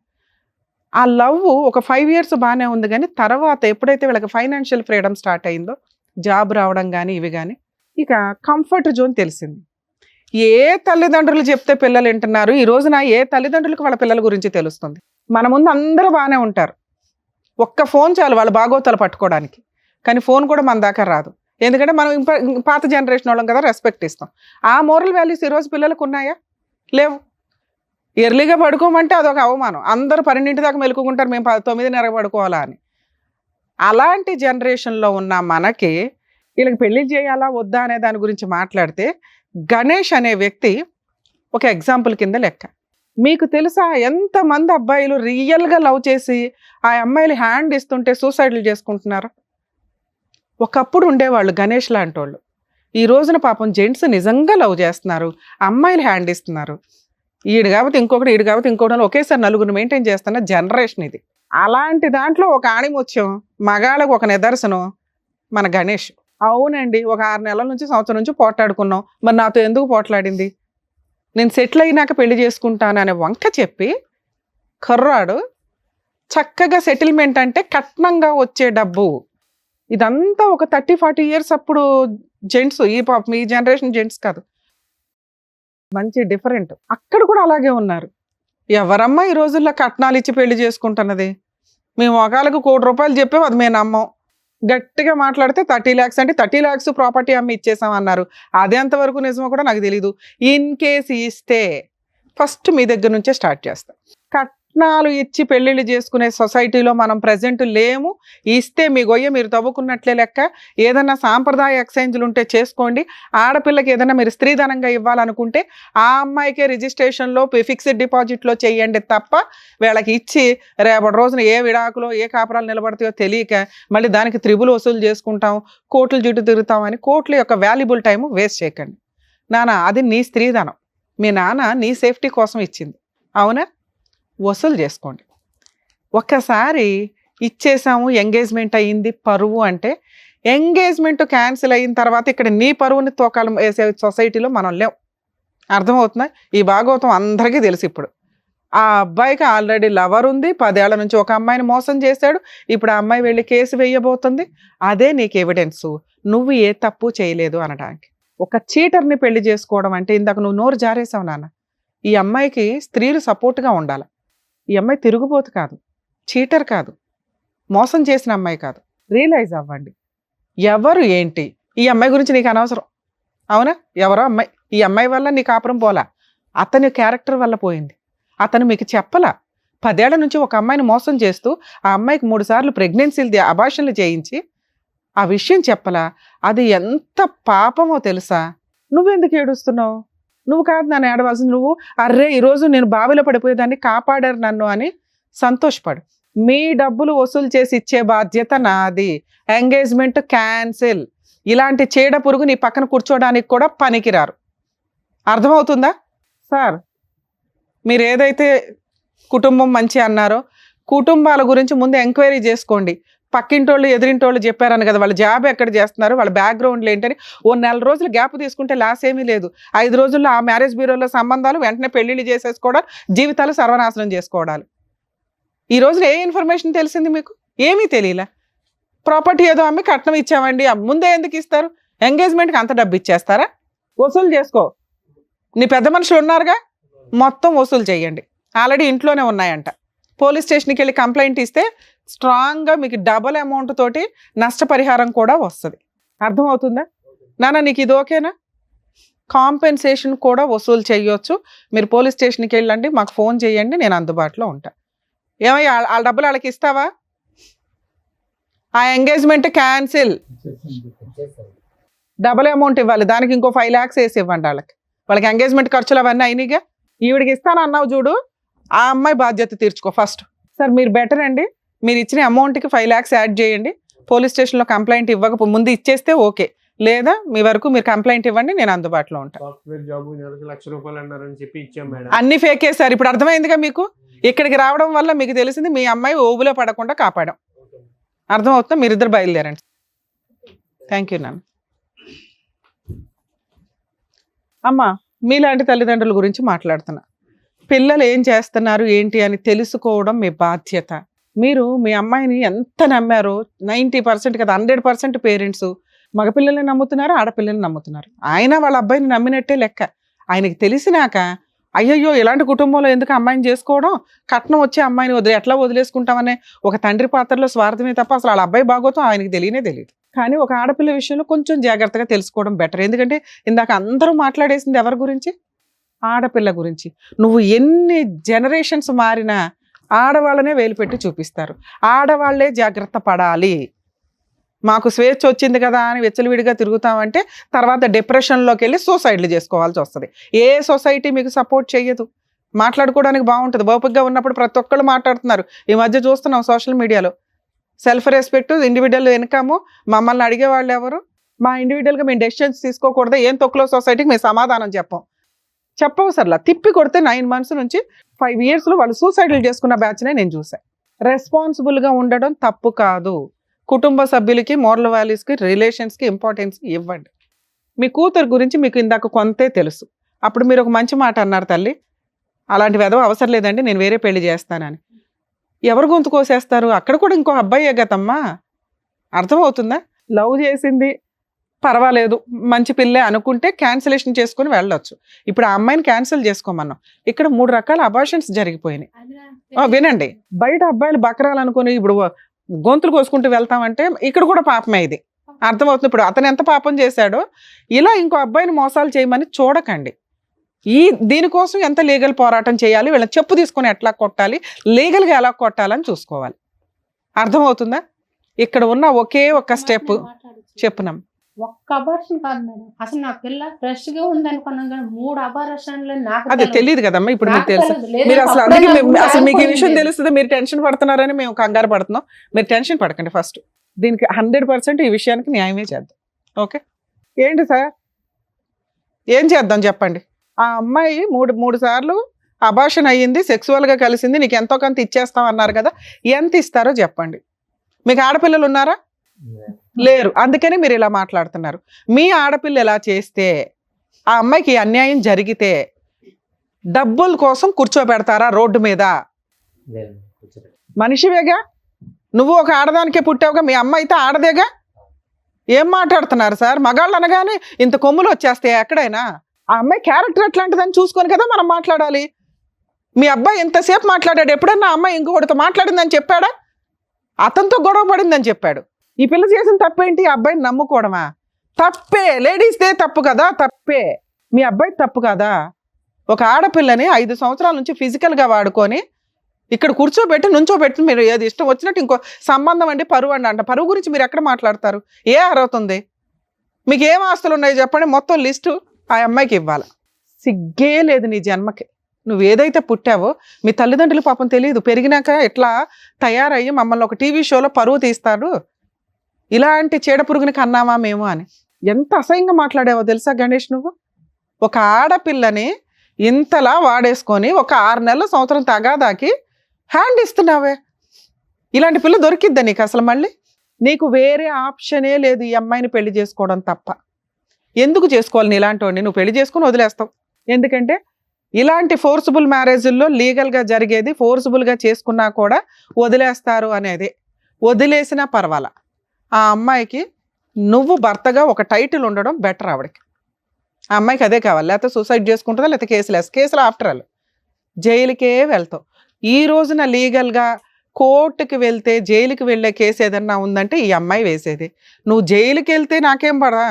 Speaker 4: ఆ లవ్ ఒక 5 years బాగానే ఉంది. కానీ తర్వాత ఎప్పుడైతే వీళ్ళకి ఫైనాన్షియల్ ఫ్రీడమ్ స్టార్ట్ అయిందో, జాబ్ రావడం కానీ ఇవి కానీ, ఇక కంఫర్ట్ జోన్ తెలిసింది. ఏ తల్లిదండ్రులు చెప్తే పిల్లలు వింటున్నారు, ఈ రోజున ఏ తల్లిదండ్రులకు వాళ్ళ పిల్లల గురించి తెలుస్తుంది. మన ముందు అందరూ బాగానే ఉంటారు, ఒక్క ఫోన్ చాలు వాళ్ళ బాగోతాలు పట్టుకోవడానికి. కానీ ఫోన్ కూడా మన దాకా రాదు, ఎందుకంటే మనం పాత జనరేషన్ వాళ్ళం కదా, రెస్పెక్ట్ ఇస్తాం. ఆ మోరల్ వాల్యూస్ ఈరోజు పిల్లలకు ఉన్నాయా? లేవు. ఎర్లీగా పడుకోమంటే అదొక అవమానం, అందరూ 12 దాకా మెలుకుంటారు, మేము 9:30 పడుకోవాలా అని. అలాంటి జనరేషన్లో ఉన్న మనకి వీళ్ళకి పెళ్లి చేయాలా వద్దా అనే దాని గురించి మాట్లాడితే, గణేష్ అనే వ్యక్తి ఒక ఎగ్జాంపుల్ కింద లెక్క. మీకు తెలుసా ఎంతమంది అబ్బాయిలు రియల్గా లవ్ చేసి ఆ అమ్మాయిలు హ్యాండ్ ఇస్తుంటే సూసైడ్లు చేసుకుంటున్నారు? ఒకప్పుడు ఉండేవాళ్ళు గణేష్ లాంటి వాళ్ళు. ఈ రోజున పాపం జెంట్స్ నిజంగా లవ్ చేస్తున్నారు, అమ్మాయిలు హ్యాండ్ ఇస్తున్నారు. ఈడు కాబట్టి ఇంకొకటి, ఈడు కాబట్టి ఇంకొకటి, ఒకేసారి నలుగురు మెయింటైన్ చేస్తున్న జనరేషన్ ఇది. అలాంటి దాంట్లో ఒక ఆణిముత్యం, మగాళ్ళకు ఒక నిదర్శనం మన గణేష్. అవునండి, ఒక 6 నెలల నుంచి సంవత్సరం నుంచి పోట్లాడుకున్నాం, మరి నాతో ఎందుకు పోట్లాడింది, నేను సెటిల్ అయినాక పెళ్లి చేసుకుంటాను అనే వంక చెప్పి కర్రాడు చక్కగా సెటిల్మెంట్ అంటే కట్నంగా వచ్చే డబ్బు. ఇదంతా ఒక 30-40 ఇయర్స్ అప్పుడు జెంట్స్, ఈ జనరేషన్ జెంట్స్ కాదు, మంచి డిఫరెంట్. అక్కడ కూడా అలాగే ఉన్నారు. ఎవరమ్మా ఈ రోజుల్లో కట్నాలు ఇచ్చి పెళ్లి చేసుకుంటున్నది? మేము ఒకళ్ళకు ₹1,00,00,000 చెప్పాము, అది మేము నమ్మం. గట్టిగా మాట్లాడితే 30 lakhs అంటే 30 lakhs ప్రాపర్టీ అమ్మి ఇచ్చేసామన్నారు. అది ఎంతవరకు నిజమో కూడా నాకు తెలీదు. ఇన్ కేస్ ఇస్తే ఫస్ట్ మీ దగ్గర నుంచే స్టార్ట్ చేస్తాం. కట్నాలు ఇచ్చి పెళ్ళిళ్ళు చేసుకునే సొసైటీలో మనం ప్రజెంట్ లేము. ఇస్తే మీ గొయ్య మీరు తవ్వుకున్నట్లే లెక్క. ఏదన్నా సాంప్రదాయ ఎక్స్చేంజ్లు ఉంటే చేసుకోండి. ఆడపిల్లకి ఏదైనా మీరు స్త్రీధనంగా ఇవ్వాలనుకుంటే ఆ అమ్మాయికే రిజిస్ట్రేషన్లో ఫిక్స్డ్ డిపాజిట్లో చేయండి తప్ప, వీళ్ళకి ఇచ్చి రేపటి రోజున ఏ విడాకులో ఏ కాపురాలు నిలబడతాయో తెలియక మళ్ళీ దానికి త్రిబుల్ వసూలు చేసుకుంటాం, కోర్టులు చుట్టూ తిరుగుతామని కోర్టుల యొక్క వాల్యుబుల్ టైం వేస్ట్ చేయకండి. నాన్న అది నీ స్త్రీధనం, మీ నాన్న నీ సేఫ్టీ కోసం ఇచ్చింది, అవునా? వసూలు చేసుకోండి. ఒక్కసారి ఇచ్చేసాము, ఎంగేజ్మెంట్ అయ్యింది, పరువు అంటే ఎంగేజ్మెంట్ క్యాన్సిల్ అయిన తర్వాత ఇక్కడ నీ పరువుని తోకాలం వేసే సొసైటీలో మనం లేవు. అర్థమవుతుందా? ఈ భాగవతం అందరికీ తెలుసు. ఇప్పుడు ఆ అబ్బాయికి ఆల్రెడీ లవర్ ఉంది, 10 ఏళ్ల నుంచి ఒక అమ్మాయిని మోసం చేశాడు. ఇప్పుడు ఆ అమ్మాయి వెళ్ళి కేసు వేయబోతుంది. అదే నీకు ఎవిడెన్సు, నువ్వు ఏ తప్పు చేయలేదు అనడానికి. ఒక చీటర్ని పెళ్లి చేసుకోవడం అంటే, ఇందాక నువ్వు నోరు జారేసావు నాన్న, ఈ అమ్మాయికి స్త్రీలు సపోర్ట్గా ఉండాలి. ఈ అమ్మాయి తిరుగుబోతు కాదు, చీటర్ కాదు, మోసం చేసిన అమ్మాయి కాదు. రియలైజ్ అవ్వండి ఎవరు ఏంటి. ఈ అమ్మాయి గురించి నీకు అనవసరం, అవునా? ఎవరో అమ్మాయి, ఈ అమ్మాయి వల్ల నీ కాపురం పోలా, అతని క్యారెక్టర్ వల్ల పోయింది. అతను మీకు చెప్పలా. 10 ఏళ్ల నుంచి ఒక అమ్మాయిని మోసం చేస్తూ ఆ అమ్మాయికి 3 సార్లు ప్రెగ్నెన్సీలు అబార్షన్లు చేయించి ఆ విషయం చెప్పలా. అది ఎంత పాపమో తెలుసా? నువ్వెందుకు ఏడుస్తున్నావు? నువ్వు కాదు నన్ను ఏడవలసింది. నువ్వు అర్రే ఈరోజు నేను బావిలో పడిపోయేదాన్ని, కాపాడారు నన్ను అని సంతోషపడు. మీ డబ్బులు వసూలు చేసి ఇచ్చే బాధ్యత నాది. Engagement cancel. ఇలాంటి చీడ పురుగు నీ పక్కన కూర్చోడానికి కూడా పనికిరారు. అర్థమవుతుందా? సార్, మీరు ఏదైతే కుటుంబం మంచి అన్నారో, కుటుంబాల గురించి ముందు ఎంక్వైరీ చేసుకోండి. పక్కింటోళ్ళు ఎదిరింటోళ్ళు చెప్పారని కదా, వాళ్ళ జాబ్ ఎక్కడ చేస్తున్నారు, వాళ్ళ బ్యాక్గ్రౌండ్లు ఏంటని ఓ 4 రోజులు గ్యాప్ తీసుకుంటే లాస్ ఏమీ లేదు. 5 రోజుల్లో ఆ మ్యారేజ్ బ్యూరోలో సంబంధాలు, వెంటనే పెళ్లిళ్ళు చేసేసుకోవడాలు, జీవితాలు సర్వనాశనం చేసుకోవడాలు. ఈ రోజున ఏ ఇన్ఫర్మేషన్ తెలిసింది మీకు? ఏమీ తెలియలే. ప్రాపర్టీ ఏదో అమ్మి కట్నం ఇచ్చామండి, ముందే ఎందుకు ఇస్తారు? ఎంగేజ్మెంట్కి అంత డబ్బు ఇచ్చేస్తారా? వసూలు చేసుకో. నీ పెద్ద మనుషులు ఉన్నారుగా, మొత్తం వసూలు చేయండి. ఆల్రెడీ ఇంట్లోనే ఉన్నాయంట. పోలీస్ స్టేషన్కి వెళ్ళి కంప్లైంట్ ఇస్తే స్ట్రాంగ్గా మీకు డబుల్ అమౌంట్ తోటి నష్టపరిహారం కూడా వస్తుంది. అర్థమవుతుందా నాన్న? నీకు ఇది ఓకేనా? కాంపెన్సేషన్ కూడా వసూలు చేయొచ్చు. మీరు పోలీస్ స్టేషన్కి వెళ్ళండి, మాకు ఫోన్ చేయండి, నేను అందుబాటులో ఉంటా. ఏమయ్యా వాళ్ళ డబ్బులు వాళ్ళకి ఇస్తావా? ఆ ఎంగేజ్మెంట్ క్యాన్సిల్, డబుల్ అమౌంట్ ఇవ్వాలి, దానికి ఇంకో 5 lakhs వేసి ఇవ్వండి వాళ్ళకి. వాళ్ళకి ఎంగేజ్మెంట్ ఖర్చులు అవన్నీ అయినాయిగా. ఈవిడికి ఇస్తాను అన్నావు చూడు, ఆ అమ్మాయి బాధ్యత తీర్చుకో ఫస్ట్. సార్ మీరు బెటర్ అండి, మీరు ఇచ్చిన అమౌంట్కి 5 lakhs యాడ్ చేయండి. పోలీస్ స్టేషన్లో కంప్లైంట్ ఇవ్వక ముందు ఇచ్చేస్తే ఓకే, లేదా మీ వరకు మీరు కంప్లైంట్ ఇవ్వండి, నేను అందుబాటులో ఉంటాను.
Speaker 10: సాఫ్ట్వేర్ జాబ్ ₹1,00,000 అన్నారని చెప్పి ఇచ్చాం మేడం.
Speaker 4: అన్ని ఫేకే సార్. ఇప్పుడు అర్థమైందిగా మీకు. ఇక్కడికి రావడం వల్ల మీకు తెలిసింది మీ అమ్మాయి ఓబులో పడకుండా కాపాడాం. అర్థమవుతుందా? మీరిద్దరు బయలుదేరండి. థ్యాంక్ యూ నాన్న. అమ్మ, మీలాంటి తల్లిదండ్రుల గురించి మాట్లాడుతున్నా. పిల్లలు ఏం చేస్తున్నారు ఏంటి అని తెలుసుకోవడం మీ బాధ్యత. మీరు మీ అమ్మాయిని ఎంత నమ్మారో 90% కదా 100% పేరెంట్స్ మగపిల్లల్ని నమ్ముతున్నారు, ఆడపిల్లల్ని నమ్ముతున్నారు. ఆయన వాళ్ళ అబ్బాయిని నమ్మినట్టే లెక్క. ఆయనకి తెలిసినాక అయ్యయ్యో ఇలాంటి కుటుంబంలో ఎందుకు అమ్మాయిని చేసుకోవడం, కట్నం వచ్చే అమ్మాయిని ఎట్లా వదిలేసుకుంటామనే ఒక తండ్రి పాత్రలో స్వార్థమే తప్ప అసలు వాళ్ళ అబ్బాయి బాగోతం ఆయనకి తెలియదు. కానీ ఒక ఆడపిల్ల విషయంలో కొంచెం జాగ్రత్తగా తెలుసుకోవడం బెటర్. ఎందుకంటే ఇందాక అందరూ మాట్లాడేసింది ఎవరి గురించి? ఆడపిల్ల గురించి. నువ్వు ఎన్ని జనరేషన్స్ మారినా ఆడవాళ్ళనే వేలు పెట్టి చూపిస్తారు. ఆడవాళ్లే జాగ్రత్త పడాలి. మాకు స్వేచ్ఛ వచ్చింది కదా అని వెచ్చలవిడిగా తిరుగుతామంటే తర్వాత డిప్రెషన్లోకి వెళ్ళి సూసైడ్లు చేసుకోవాల్సి వస్తుంది. ఏ సొసైటీ మీకు సపోర్ట్ చేయదు. మాట్లాడుకోవడానికి బాగుంటుంది, ఓపికగా ఉన్నప్పుడు ప్రతి ఒక్కళ్ళు మాట్లాడుతున్నారు. ఈ మధ్య చూస్తున్నాం సోషల్ మీడియాలో సెల్ఫ్ రెస్పెక్ట్, ఇండివిజువల్ ఇన్కమ్. మమ్మల్ని అడిగేవాళ్ళు ఎవరు? మా ఇండివిజువల్గా మేము డెసిషన్స్ తీసుకోకూడదు, ఏం తొక్కులో సొసైటీకి మేము సమాధానం చెప్పవు సర్లా. తిప్పి కొడితే 9 months నుంచి 5 yearsలో వాళ్ళు సూసైడ్లు చేసుకున్న బ్యాచ్నే నేను చూసాను. రెస్పాన్సిబుల్గా ఉండడం తప్పు కాదు. కుటుంబ సభ్యులకి, మోరల్ వాల్యూస్కి, రిలేషన్స్కి ఇంపార్టెన్స్ ఇవ్వండి. మీ కూతురు గురించి మీకు ఇందాక కొంతే తెలుసు. అప్పుడు మీరు ఒక మంచి మాట అన్నారు, తల్లి అలాంటి వెధవ అవసరం లేదండి, నేను వేరే పెళ్లి చేస్తానని. ఎవరు గొంతు కోసేస్తారు? అక్కడ కూడా ఇంకో అబ్బాయే కదమ్మా. అర్థమవుతుందా? లవ్ చేసింది పర్వాలేదు, మంచి పిల్లే అనుకుంటే క్యాన్సిలేషన్ చేసుకుని వెళ్ళొచ్చు. ఇప్పుడు ఆ అమ్మాయిని క్యాన్సిల్ చేసుకోమన్నాం. ఇక్కడ 3 రకాల అబార్షన్స్ జరిగిపోయినాయి. వినండి, బయట అబ్బాయిలు బకరాలు అనుకుని ఇప్పుడు గొంతులు కోసుకుంటూ వెళ్తామంటే ఇక్కడ కూడా పాపమే. ఇది అర్థమవుతుంది. ఇప్పుడు అతను ఎంత పాపం చేశాడో ఇలా ఇంకో అబ్బాయిని మోసాలు చేయమని చూడకండి. దీనికోసం ఎంత లీగల్ పోరాటం చేయాలి, వీళ్ళని చెప్పు తీసుకొని ఎట్లా కొట్టాలి, లీగల్గా ఎలా కొట్టాలని చూసుకోవాలి. అర్థమవుతుందా? ఇక్కడ ఉన్న ఒకే ఒక స్టెప్ చెప్పున్నాం.
Speaker 6: ఒక్క అబార్షన్ కాదు మేడం, అసలు నా పిల్ల ఫ్రెష్ గా ఉంది అనుకున్నాం కానీ 3 అబార్షన్లు నాకు
Speaker 4: అది తెలియదు కదమ్మా. ఇప్పుడు మీకు తెలుసు, మీరు అసలు అందుకే అసలు మీకు ఈ విషయం తెలుస్తుంది. మీరు టెన్షన్ పడుతున్నారని మేము కంగారు పడుతున్నాం. మీరు టెన్షన్ పడకండి. ఫస్ట్ దీనికి 100% ఈ విషయానికి న్యాయమే చేద్దాం. ఓకే, ఏంటి సార్ ఏం చేద్దాం చెప్పండి. ఆ అమ్మాయి 3 సార్లు అబార్షన్ అయ్యింది, సెక్సువల్గా కలిసింది, నీకు ఎంతో కొంత ఇచ్చేస్తాం అన్నారు కదా, ఎంత ఇస్తారో చెప్పండి. మీకు ఆడపిల్లలు ఉన్నారా? లేరు. అందుకని మీరు ఇలా మాట్లాడుతున్నారు. మీ ఆడపిల్ల ఎలా చేస్తే ఆ అమ్మాయికి అన్యాయం జరిగితే డబ్బుల కోసం కూర్చోబెడతారా రోడ్డు మీద? మనిషివేగా నువ్వు, ఒక ఆడదానికే పుట్టావుగా. మీ అమ్మ అయితే ఆడదేగా. ఏం మాట్లాడుతున్నారు సార్? మగాళ్ళు అనగానే ఇంత కొమ్ములు వచ్చేస్తాయి ఎక్కడైనా. ఆ అమ్మాయి క్యారెక్టర్ ఎట్లాంటిదని చూసుకొని కదా మనం మాట్లాడాలి. మీ అబ్బాయి ఎంతసేపు మాట్లాడాడు? ఎప్పుడన్నా అమ్మాయి ఇంకొకటితో మాట్లాడిందని చెప్పాడా? అతనితో గొడవ పడిందని చెప్పాడు. ఈ పిల్ల చేసిన తప్పేంటి? ఆ అబ్బాయిని నమ్ముకోవడమా? తప్పే. లేడీస్దే తప్పు కదా, తప్పే. మీ అబ్బాయి తప్పు కదా. ఒక ఆడపిల్లని 5 సంవత్సరాల నుంచి ఫిజికల్గా వాడుకొని ఇక్కడ కూర్చోబెట్టి నుంచోబెట్టి మీరు ఏది ఇష్టం వచ్చినట్టు ఇంకో సంబంధం అండి, పరువు అంట. పరువు గురించి మీరు ఎక్కడ మాట్లాడతారు? ఏ అర్హత ఉంది మీకు? ఏం ఆస్తులు ఉన్నాయి చెప్పండి, మొత్తం లిస్టు ఆ అమ్మాయికి ఇవ్వాలి. సిగ్గే లేదు నీ జన్మకి. నువ్వు ఏదైతే పుట్టావో మీ తల్లిదండ్రులు పాపం తెలియదు, పెరిగినాక ఎట్లా తయారయ్యి మమ్మల్ని ఒక టీవీ షోలో పరువు తీస్తాడు, ఇలాంటి చీడపురుగుని కన్నామా మేము అని. ఎంత అసహ్యంగా మాట్లాడావో తెలుసా గణేష్ నువ్వు? ఒక ఆడపిల్లని ఇంతలా వాడేసుకొని ఒక 6 నెలల సంవత్సరం తగాదాకి హ్యాండ్ ఇస్తున్నావే. ఇలాంటి పిల్ల దొరికిద్దా నీకు అసలు? మళ్ళీ నీకు వేరే ఆప్షనే లేదు ఈ అమ్మాయిని పెళ్లి చేసుకోవడం తప్ప. ఎందుకు చేసుకోవాలి? నీ ఇలాంటి వాడిని నువ్వు పెళ్లి చేసుకుని వదిలేస్తావు. ఎందుకంటే ఇలాంటి ఫోర్సిబుల్ మ్యారేజ్ల్లో లీగల్గా జరిగేది, ఫోర్సిబుల్గా చేసుకున్నా కూడా వదిలేస్తారు అనేది. వదిలేసినా పర్వాలా, ఆ అమ్మాయికి నువ్వు భర్తగా ఒక టైటిల్ ఉండడం బెటర్. ఆవిడకి, ఆ అమ్మాయికి అదే కావాలి. లేకపోతే సూసైడ్ చేసుకుంటుందా, లేకపోతే కేసులు ఆఫ్టర్ ఆల్ జైలుకే వెళ్తావు. ఈ రోజున లీగల్గా కోర్టుకి వెళ్తే జైలుకి వెళ్ళే కేసు ఏదన్నా ఉందంటే ఈ అమ్మాయి వేసేది. నువ్వు జైలుకి వెళ్తే నాకేం పడా,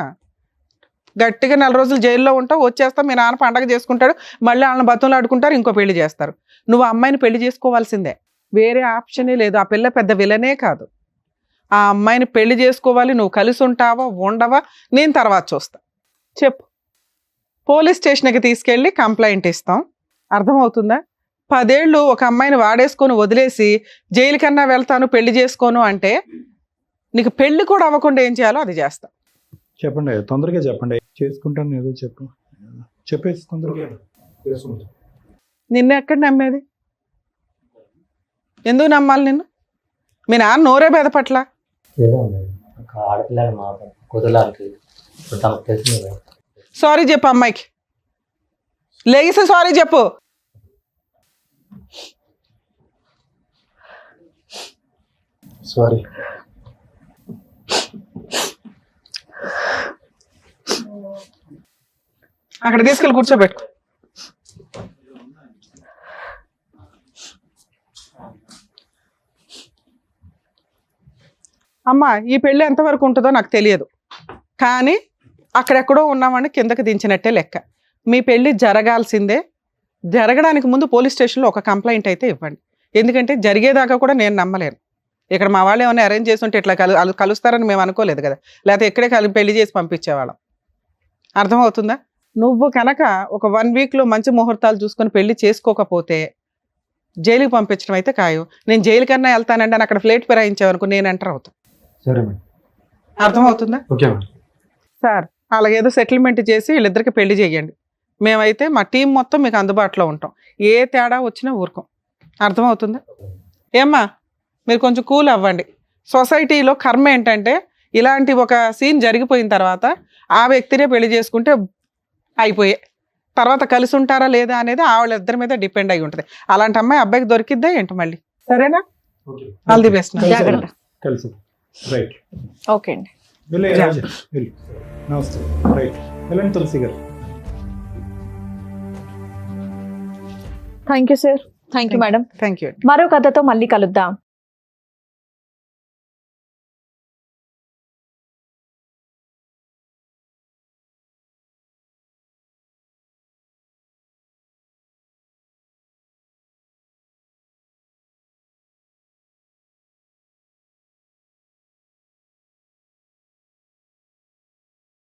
Speaker 4: గట్టిగా 4 రోజులు జైల్లో ఉంటావు, వచ్చేస్తావు, మీ నాన్న పండగ చేసుకుంటాడు, మళ్ళీ వాళ్ళని బతులు ఆడుకుంటారు, ఇంకో పెళ్లి చేస్తారు. నువ్వు ఆ అమ్మాయిని పెళ్లి చేసుకోవాల్సిందే, వేరే ఆప్షనే లేదు. ఆ పిల్ల పెద్ద విలనే కాదు. ఆ అమ్మాయిని పెళ్లి చేసుకోవాలి. నువ్వు కలిసి ఉంటావా ఉండవా నేను తర్వాత చూస్తా. చెప్పు, పోలీస్ స్టేషన్కి తీసుకెళ్ళి కంప్లైంట్ ఇస్తాం. అర్థమవుతుందా? 10 ఏళ్ళు ఒక అమ్మాయిని వాడేసుకొని వదిలేసి జైలు కన్నా వెళ్తాను, పెళ్లి చేసుకోను అంటే నీకు పెళ్లి కూడా అవ్వకుండా ఏం చేయాలో అది చేస్తా.
Speaker 5: చెప్పండి, తొందరగా చెప్పండి. చేసుకుంటాను ఏదో చెప్పేసి తొందరగా.
Speaker 4: నిన్ను ఎక్కడ నమ్మేది? ఎందుకు నమ్మాలి నిన్ను? మీ నాన్న నోరే బెదపట్ల. సారీ చెప్పు అమ్మాయికి, లేగిస్తే సారీ చెప్పు.
Speaker 8: సారీ.
Speaker 4: అక్కడ తీసుకెళ్ళి కూర్చోబెట్టు. అమ్మ ఈ పెళ్ళి ఎంతవరకు ఉంటుందో నాకు తెలియదు, కానీ అక్కడెక్కడో ఉన్నామని కిందకి దించినట్టే లెక్క. మీ పెళ్ళి జరగాల్సిందే. జరగడానికి ముందు పోలీస్ స్టేషన్లో ఒక కంప్లైంట్ అయితే ఇవ్వండి. ఎందుకంటే జరిగేదాకా కూడా నేను నమ్మలేను. ఇక్కడ మా వాళ్ళు ఏమైనా అరేంజ్ చేస్తుంటే ఇట్లా కలుస్తారని మేము అనుకోలేదు కదా, లేకపోతే ఇక్కడే పెళ్లి చేసి పంపించేవాళ్ళం. అర్థమవుతుందా? నువ్వు కనుక ఒక 1 వీక్లో మంచి ముహూర్తాలు చూసుకొని పెళ్లి చేసుకోకపోతే జైలుకి పంపించడం అయితే ఖాయం. నేను జైలు కన్నా వెళ్తానంటే అని అక్కడ ఫ్లేట్ ఫిరాయించావనుకో నేను ఎంటర్ అవుతాను.
Speaker 8: సరే మేడం.
Speaker 4: అర్థమవుతుందా?
Speaker 8: Okay madam.
Speaker 4: సార్ అలాగేదో సెటిల్మెంట్ చేసి వీళ్ళిద్దరికి పెళ్లి చేయండి. మేమైతే మా టీం మొత్తం మీకు అందుబాటులో ఉంటాం. ఏ తేడా వచ్చినా ఊరుకోం. అర్థమవుతుందా? ఏమ్మా మీరు కొంచెం కూల్ అవ్వండి. సొసైటీలో కర్మ ఏంటంటే ఇలాంటి ఒక సీన్ జరిగిపోయిన తర్వాత ఆ వ్యక్తినే పెళ్లి చేసుకుంటే అయిపోయే, తర్వాత కలిసి ఉంటారా లేదా అనేది వాళ్ళిద్దరి మీద డిపెండ్ అయి ఉంటుంది. అలాంటి అమ్మాయి అబ్బాయికి దొరికిద్దా ఏంటి మళ్ళీ? సరేనా? All the best.
Speaker 2: జాగ్రత్త.
Speaker 5: కలిసి రైట్.
Speaker 2: ఓకే అండి.
Speaker 5: వెళ్ళే రాజా, వెళ్ళు. నమస్తే. రైట్, వెళ్ళండి తులసి గారు.
Speaker 2: Thank you sir. Thank you madam.
Speaker 4: Thank you.
Speaker 2: మరో కథతో మళ్ళీ కలుద్దాం.